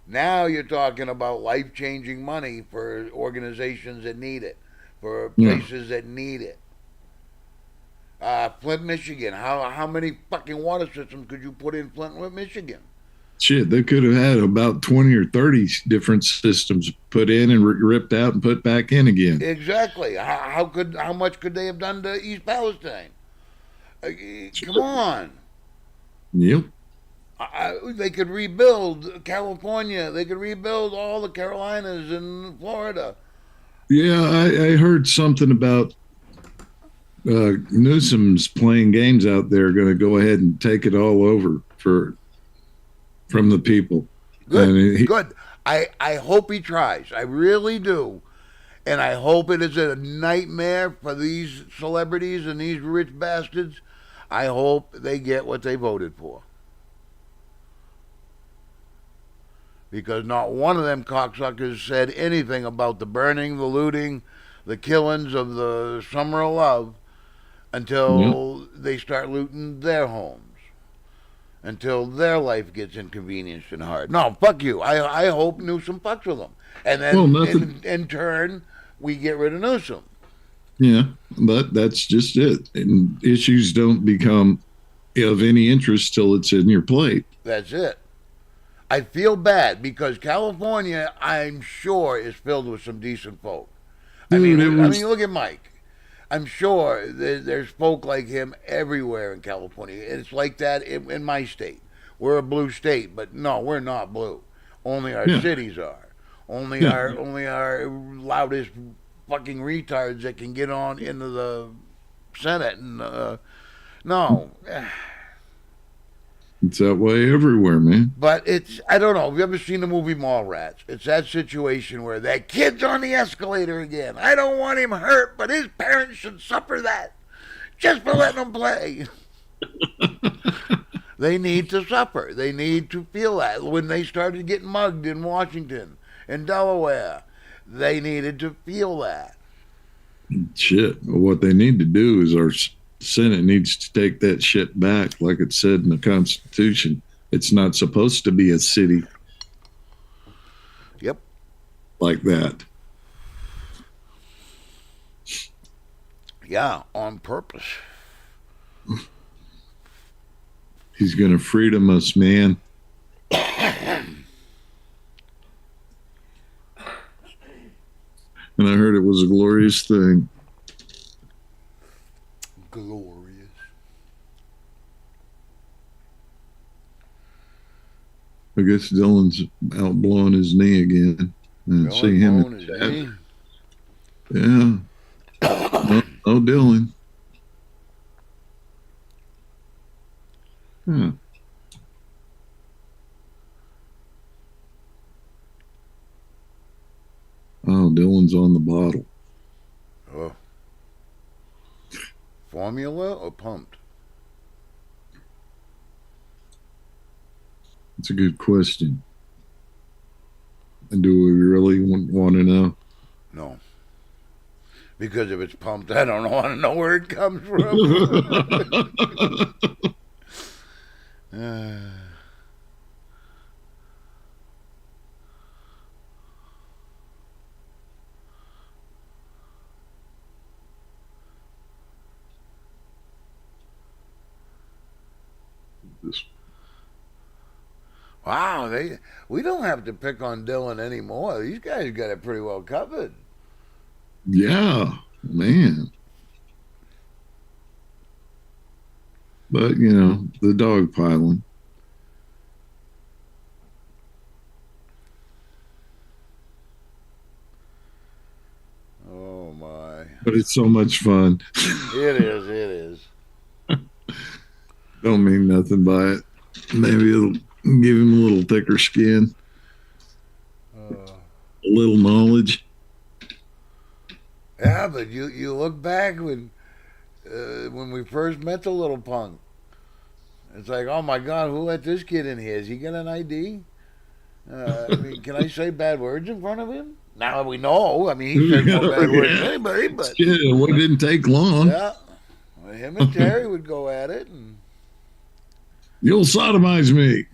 Now you're talking about life-changing money for organizations that need it, for places that need it. Flint, Michigan. How many fucking water systems could you put in Flint, Michigan? Shit, they could have had about 20 or 30 different systems put in and ripped out and put back in again. Exactly. How much could they have done to East Palestine? Come on. Yep. They could rebuild California. They could rebuild all the Carolinas and Florida. Yeah, I heard something about Newsom's playing games out there, going to go ahead and take it all over from the people. Good, good. I hope he tries. I really do. And I hope it is a nightmare for these celebrities and these rich bastards. I hope they get what they voted for. Because not one of them cocksuckers said anything about the burning, the looting, the killings of the Summer of Love until they start looting their homes. Until their life gets inconvenienced and hard. No, fuck you. I hope Newsom fucks with them. And then in turn, we get rid of Newsom. Yeah, but that's just it. And issues don't become of any interest till it's in your plate. That's it. I feel bad because California, I'm sure, is filled with some decent folk. Dude, I mean, look at Mike. I'm sure there's folk like him everywhere in California. It's like that in my state. We're a blue state, but no, we're not blue. Only our Yeah. cities are. Only Yeah. our loudest fucking retards that can get on into the Senate and no. It's that way everywhere, man. But it's, I don't know. Have you ever seen the movie Mallrats? It's that situation where that kid's on the escalator again. I don't want him hurt, but his parents should suffer that just for letting him play. They need to suffer. They need to feel that. When they started getting mugged in Washington and Delaware, they needed to feel that. Shit. What they need to do is our Senate needs to take that shit back, like it said in the Constitution. It's not supposed to be a city Yep. like that. Yeah, on purpose. He's going to freedom us, man. And I heard it was a glorious thing. Glorious. I guess Dylan's out blowing his knee again. And see him. Blowing his knee. Yeah. Oh, Dylan. Huh. Oh, Dylan's on the bottle. Oh. Formula or pumped? That's a good question. And do we really want to know? No. Because if it's pumped, I don't want to know where it comes from. Wow, we don't have to pick on Dylan anymore. These guys got it pretty well covered. Yeah, man. But, you know, the dog piling. Oh my. But it's so much fun. It is. Don't mean nothing by it. Maybe it'll give him a little thicker skin, a little knowledge. Yeah, but you look back when we first met the little punk. It's like, oh my God, who let this kid in here? Has he got an ID? I mean, can I say bad words in front of him? Now we know. I mean, he says more bad words than anybody, but Yeah, well, it didn't take long. yeah, well, him and Terry would go at it, and You'll sodomize me.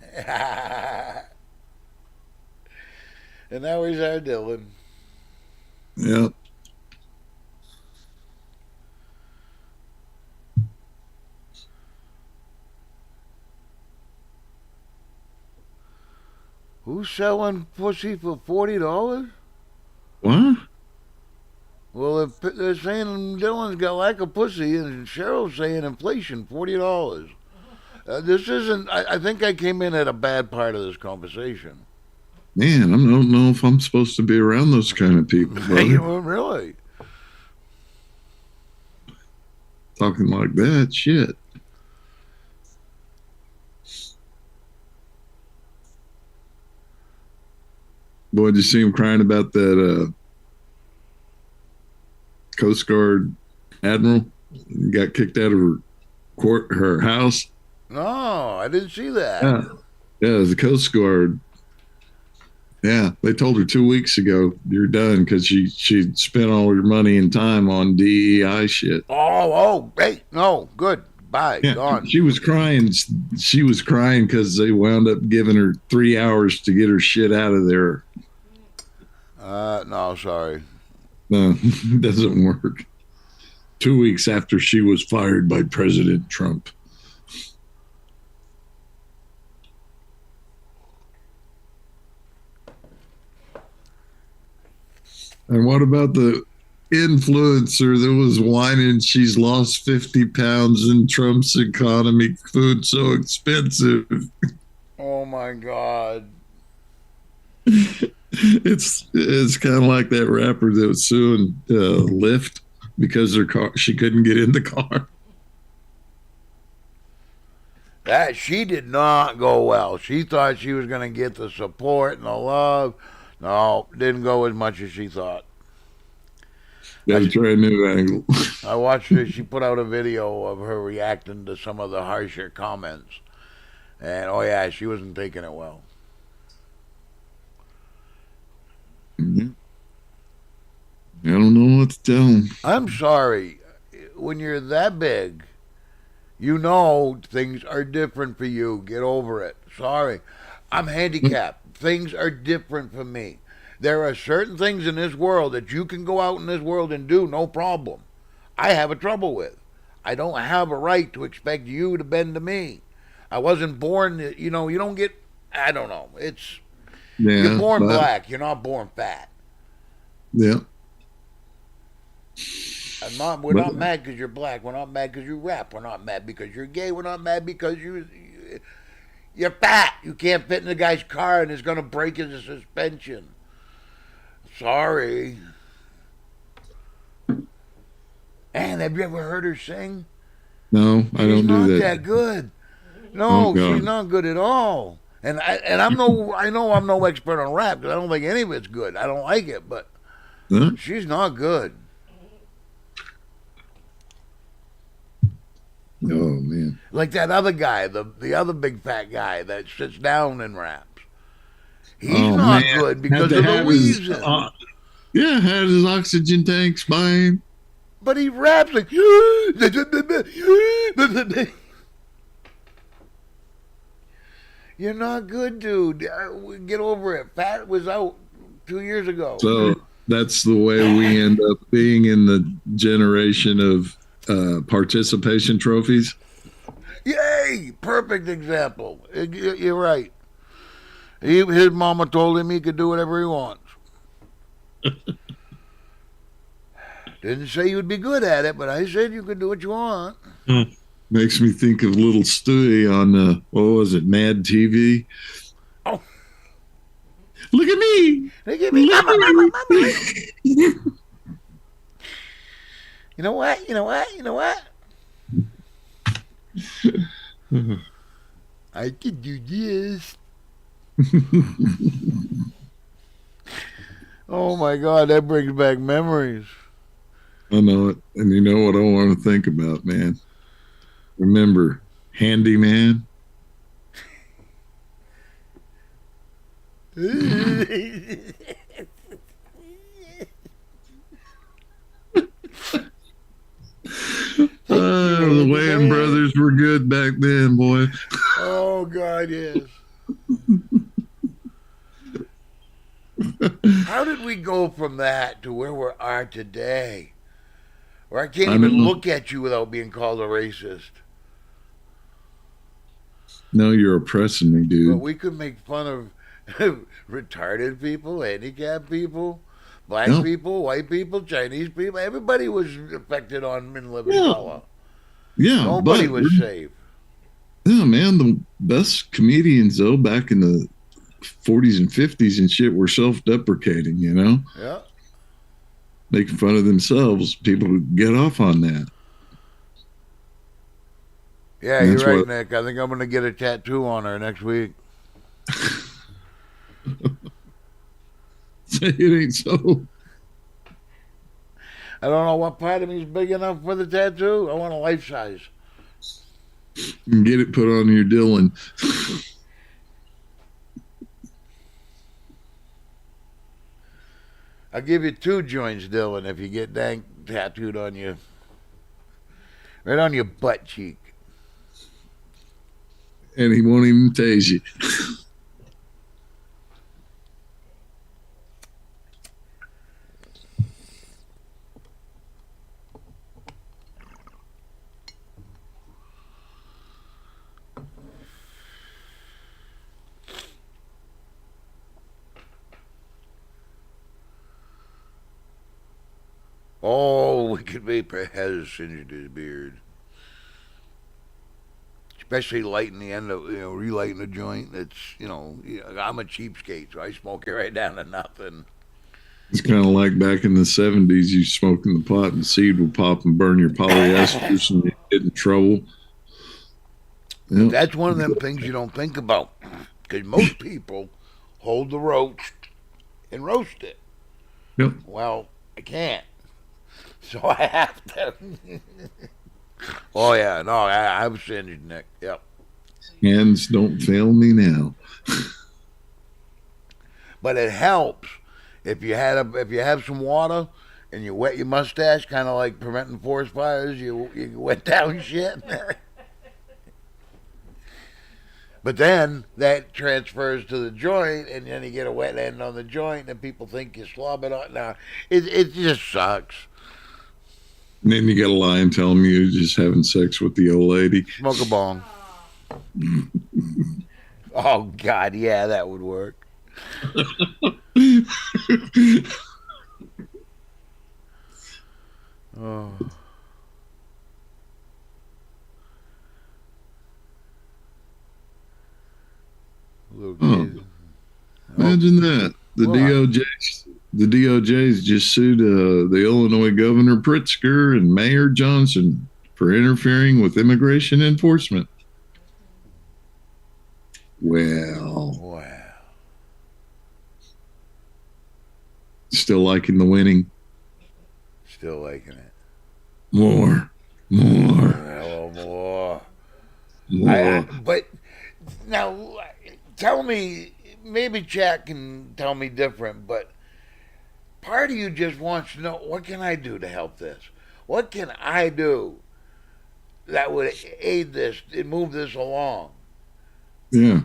and now he's our Dylan. Yep. Who's selling pussy for $40? What? Well, if they're saying Dylan's got lack of pussy, and Cheryl's saying inflation, $40. This isn't. I think I came in at a bad part of this conversation. Man, I don't know if I'm supposed to be around those kind of people, brother. Well, really? Talking like that, shit. Boy, did you see him crying about that Coast Guard admiral? Got kicked out of her house. No, I didn't see that. Yeah, yeah, it was the Coast Guard. Yeah, they told her 2 weeks ago you're done because she spent all her money and time on DEI shit. Oh, hey, no, good. Bye, Yeah, gone. she was crying. She was crying because they wound up giving her 3 hours to get her shit out of there. No, sorry. No, it doesn't work. 2 weeks after she was fired by President Trump. And what about the influencer that was whining she's lost 50 pounds in Trump's economy, food so expensive? my God. It's kind of like that rapper that was suing Lyft because her car she couldn't get in the car. That she did not go well. She thought she was going to get the support and the love. No, didn't go as much as she thought. Got to try a new angle. I watched her. She put out a video of her reacting to some of the harsher comments, and oh yeah, she wasn't taking it well. Mhm. I don't know what to tell them. I'm sorry. When you're that big, you know things are different for you. Get over it. Sorry. I'm handicapped. Things are different for me. There are certain things in this world that you can go out in this world and do no problem. I have a trouble with. I don't have a right to expect you to bend to me. I wasn't born, you know, you don't get, I don't know. You're Yeah, born but black. You're not born fat. yeah, We're but not mad because you're black. We're not mad because you rap. We're not mad because you're gay. We're not mad because you're fat. You can't fit in the guy's car and it's going to break his suspension. Sorry. And have you ever heard her sing? no, I She's don't do not that. that good. Oh No, she's God, not good at all. And I know I'm no expert on rap because I don't think any of it's good. I don't like it, but huh? she's not good. Oh man, Like that other guy, the other big fat guy that sits down and raps. He's oh not man, good had because to of the have his wheezing. yeah, had his oxygen tanks by him. But he raps like you're not good, dude. Get over it. Fat was out 2 years ago. So that's the way we end up being in the generation of participation trophies. Yay! Perfect example. You're right. His mama told him he could do whatever he wants. Didn't say you would be good at it, but I said you could do what you want. Makes me think of little Stewie on what was it, Mad TV? Oh, Look at me! they give me Look mama, at mama, mama. me! You know what? You know what? You know what? I could do this. Oh my God, that brings back memories. I know it. And you know what I want to think about, man? Remember, Handyman? The Wayans brothers were good back then, boy. Oh God, yes. How did we go from that to where we are today? Where I can't I even know. look at you without being called a racist. No, you're oppressing me, But dude. we could make fun of retarded people, handicapped people, black No, people, white people, Chinese people. Everybody was affected on in living yeah, color. yeah, Nobody but was safe. yeah, man, the best comedians though back in the 40s and 50s and shit were self-deprecating, you know, Yeah. making fun of themselves. People would get off on that. Yeah, And you're that's right, what Nick. I think I'm going to get a tattoo on her next week. say it ain't so. I don't know what part of me is big enough for the tattoo. I want a life size. And get it put on your Dylan. I'll give you 2 joints, Dylan, if you get dank tattooed on you. Right on your butt cheek. And he won't even tase you. Oh, Wicked Vapor has singed his beard. especially lighting the end of relighting the joint. It's I'm a cheapskate, so I smoke it right down to nothing. It's kind of like back in the 70s, you smoking the pot and the seed will pop and burn your polyesters and you get in trouble. But Yep. that's one of them things you don't think about, because most people hold the roast and roast it. Yep. Well, I can't, so I have to. Oh yeah, no, I'm singed, Nick. Yep. Hands don't fail me now. But it helps if you have some water and you wet your mustache, kind of like preventing forest fires. You wet down shit. But then that transfers to the joint, and then you get a wet end on the joint, and people think you slob it on. Now, it just sucks. And then you got to lie and tell them you're just having sex with the old lady. Smoke a bong. Oh, God, yeah, that would work. Oh. Little kid. Imagine that. The Well, DOJ's just sued the Illinois Governor Pritzker and Mayor Johnson for interfering with immigration enforcement. Well, Wow. still liking the winning. Still liking it. More. Hello, more. But now, tell me, maybe Jack can tell me different, but part of you just wants to know, what can I do to help this? What can I do that would aid this and move this along? Yeah.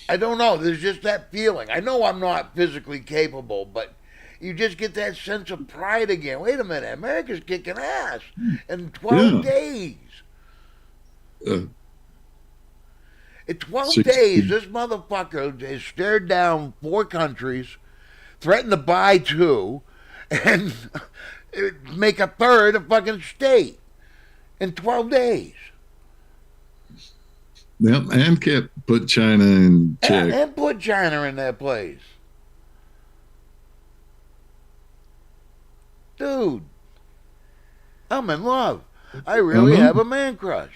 I don't know. There's just that feeling. I know I'm not physically capable, but you just get that sense of pride again. Wait a minute, America's kicking ass in 12 days. In 12 16. days, this motherfucker has stared down 4 countries, threatened to buy 2, and make a third a fucking state in 12 days. Yep, and put China in check. And put China in that place. Dude, I'm in love. I really have a man crush.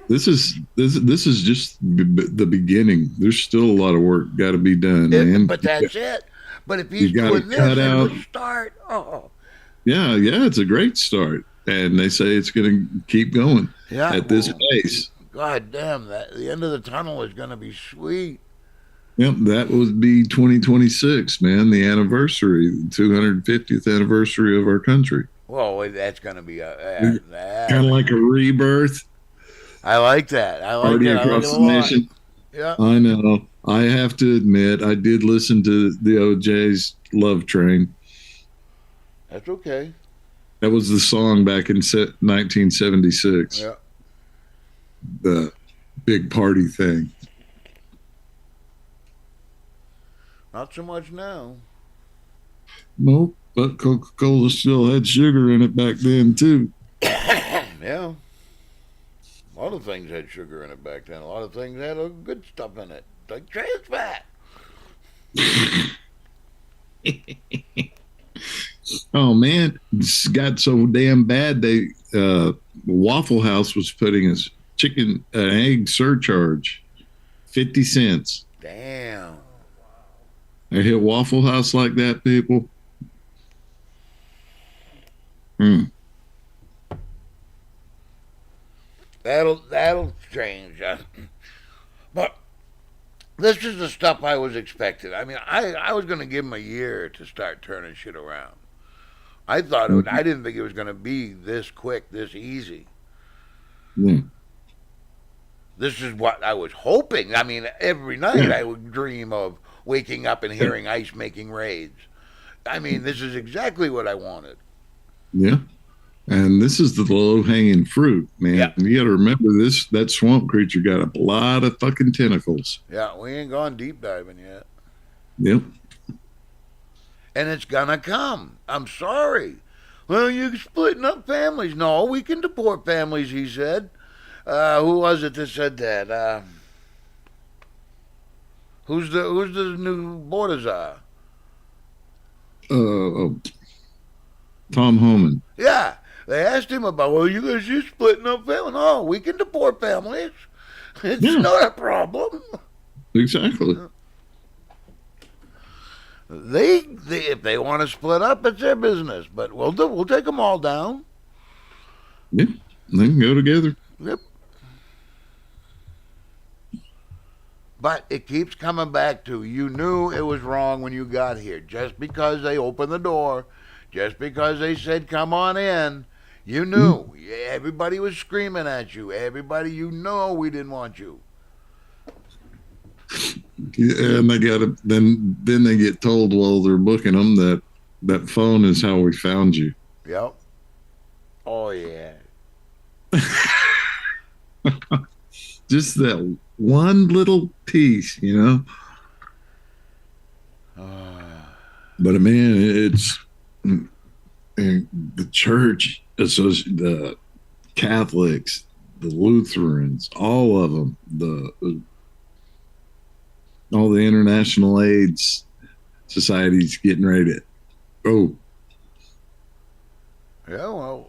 This is just the beginning. There's still a lot of work got to be done, man. But that's it. But if he's doing this at the start, yeah, it's a great start, and they say it's going to keep going at this pace. God damn, the end of the tunnel is going to be sweet. Yep, that would be 2026, man. The anniversary, the 250th anniversary of our country. Well, that's going to be kind of like a rebirth. I like that. I like Party that. across the nation. Yeah, I know. I have to admit, I did listen to the OJ's "Love Train." That's okay. That was the song back in 1976. Yeah. The big party thing. Not so much now. Nope, but Coca-Cola still had sugar in it back then too. Yeah. A lot of things had sugar in it back then. A lot of things had good stuff in it, like trans fat. Oh man, it's got so damn bad. They Waffle House was putting a chicken egg surcharge, 50 cents. Damn. I hit Waffle House like that, people. That'll change. But this is the stuff I was expecting. I mean, I was going to give him a year to start turning shit around. I thought I didn't think it was going to be this quick, this easy. Yeah. This is what I was hoping. I mean, every night I would dream of waking up and hearing ICE making raids. I mean, this is exactly what I wanted. Yeah. And this is the low-hanging fruit, man. Yeah. You got to remember that swamp creature got a lot of fucking tentacles. Yeah, we ain't gone deep diving yet. Yep. And it's gonna come. I'm sorry. Well, you're splitting up families. No, we can deport families, he said. Who was it that said that? Who's the new border czar? Oh, Tom Homan. Yeah, they asked him about, well, you guys just splitting up families. No, we can deport families. It's Yeah, not a problem. exactly. They if they want to split up, it's their business. But we'll take them all down. Yeah, they can go together. Yep. But it keeps coming back to you knew it was wrong when you got here. Just because they opened the door, just because they said come on in, you Mm. knew. Everybody was screaming at you. Everybody, you know, we didn't want you. Yeah, and they got to then they get told while they're booking them that that phone is how we found you. Yep. Oh yeah. Just that one little piece, you know. But man, it's and the church, the Catholics, the Lutherans, all of them, the all the international AIDS societies getting ready to. Oh, Yeah. Well,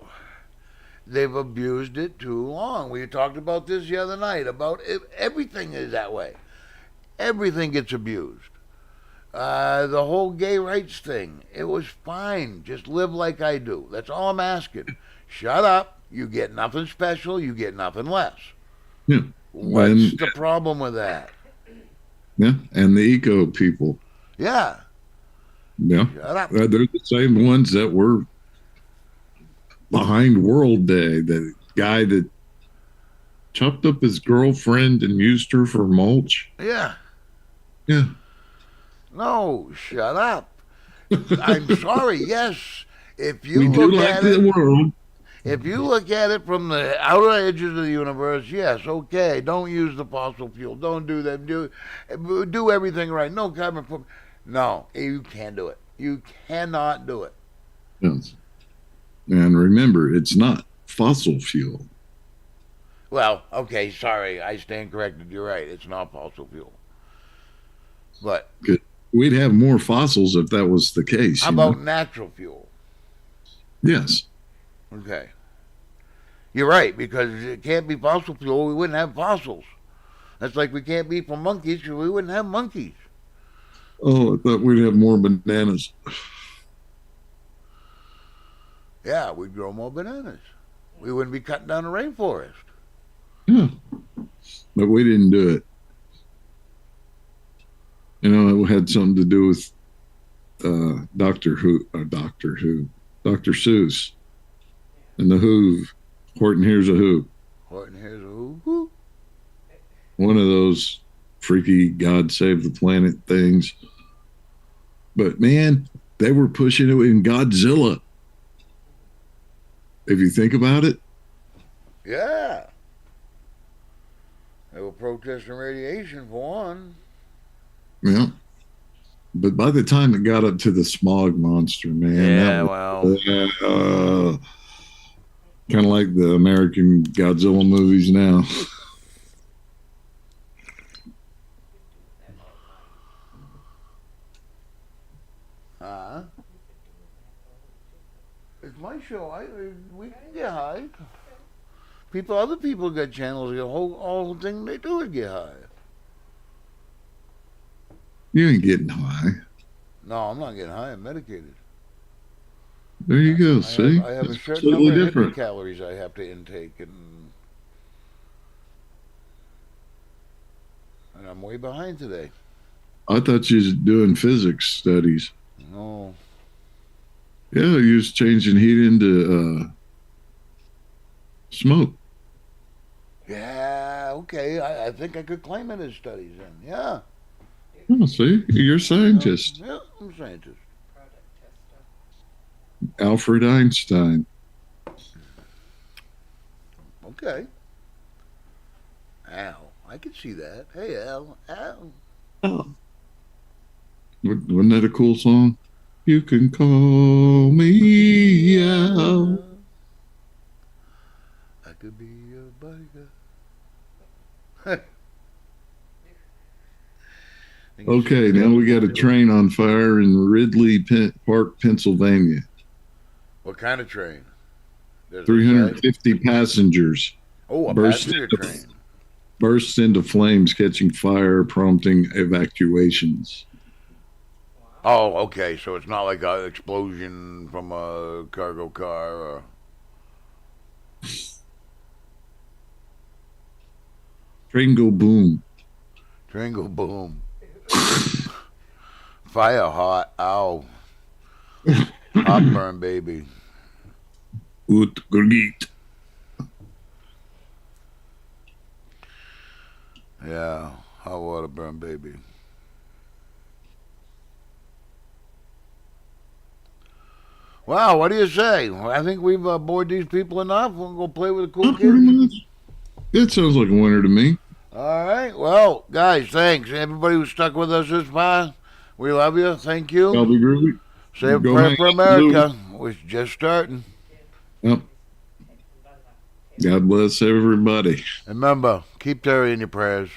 they've abused it too long. We talked about this the other night. About everything is that way. Everything gets abused. The whole gay rights thing, it was fine. Just live like I do. That's all I'm asking. Shut up. You get nothing special. You get nothing less. yeah, What's and the problem with that? yeah, and the eco people, Yeah. yeah, Shut up. they're the same ones that were behind World Day. The guy that chopped up his girlfriend and used her for mulch. Yeah. Yeah, No, shut up. I'm sorry. Yes. If you we do look like at the it, world. if you look at it from the outer edges of the universe, yes, okay. Don't use the fossil fuel. Don't do that. Do everything right. No carbon. No, you can't do it. You cannot do it. Yes. And remember, it's not fossil fuel. Well, okay, sorry, I stand corrected. You're right. It's not fossil fuel. But We'd have more fossils if that was the case, how you know? about natural fuel? Yes. Okay. You're right, because it can't be fossil fuel. We wouldn't have fossils. That's like we can't be from monkeys, so we wouldn't have monkeys. Oh, I thought we'd have more bananas. Yeah, we'd grow more bananas. We wouldn't be cutting down the rainforest. Yeah. But we didn't do it. You know, it had something to do with Dr. Seuss and the Who. Horton Hears a Who. Horton here's a who. One of those freaky God Save the Planet things. But man, they were pushing it in Godzilla. If you think about it, Yeah. They were protesting radiation for one. yeah. But by the time it got up to the smog monster, man, Yeah, that well, was kind of like the American Godzilla movies now. it's my show. We can get high. Other people got channels. The whole thing they do is get high. You ain't getting high. No, I'm not getting high. I'm medicated. There you go. I See, have, I have a it's certain number completely of different. calories I have to intake, and I'm way behind today. I thought you was doing physics studies. No, Yeah, you was changing heat into smoke. yeah, okay. I think I could claim it as studies then. Yeah, Oh, see, you're a scientist. yeah, I'm a scientist. Alfred Einstein. Okay, Al, I can see that. Hey, Al. Oh. Wasn't that a cool song? You can call me Al. I could be your bodyguard. Okay, now we got a train on fire in Ridley Park, Pennsylvania. What kind of train? Does it say? 350 passengers Oh, a burst passenger into, train. burst into flames, catching fire, prompting evacuations. Oh, okay. So it's not like an explosion from a cargo car or. Train go boom. Train go boom. Fire hot. Ow. Hot burn, baby. Ut gurgit. Yeah. Hot water burn, baby. Wow, what do you say? I think we've bored these people enough. We'll go play with the cool Not pretty kids. much. It sounds like a winner to me. All right. Well, guys, thanks. Everybody who stuck with us this far, we love you. Thank you. I'll be groovy. Say a Go prayer hang for out in Louis. America. We're just starting. Yep. God bless everybody. Remember, keep Terry in your prayers.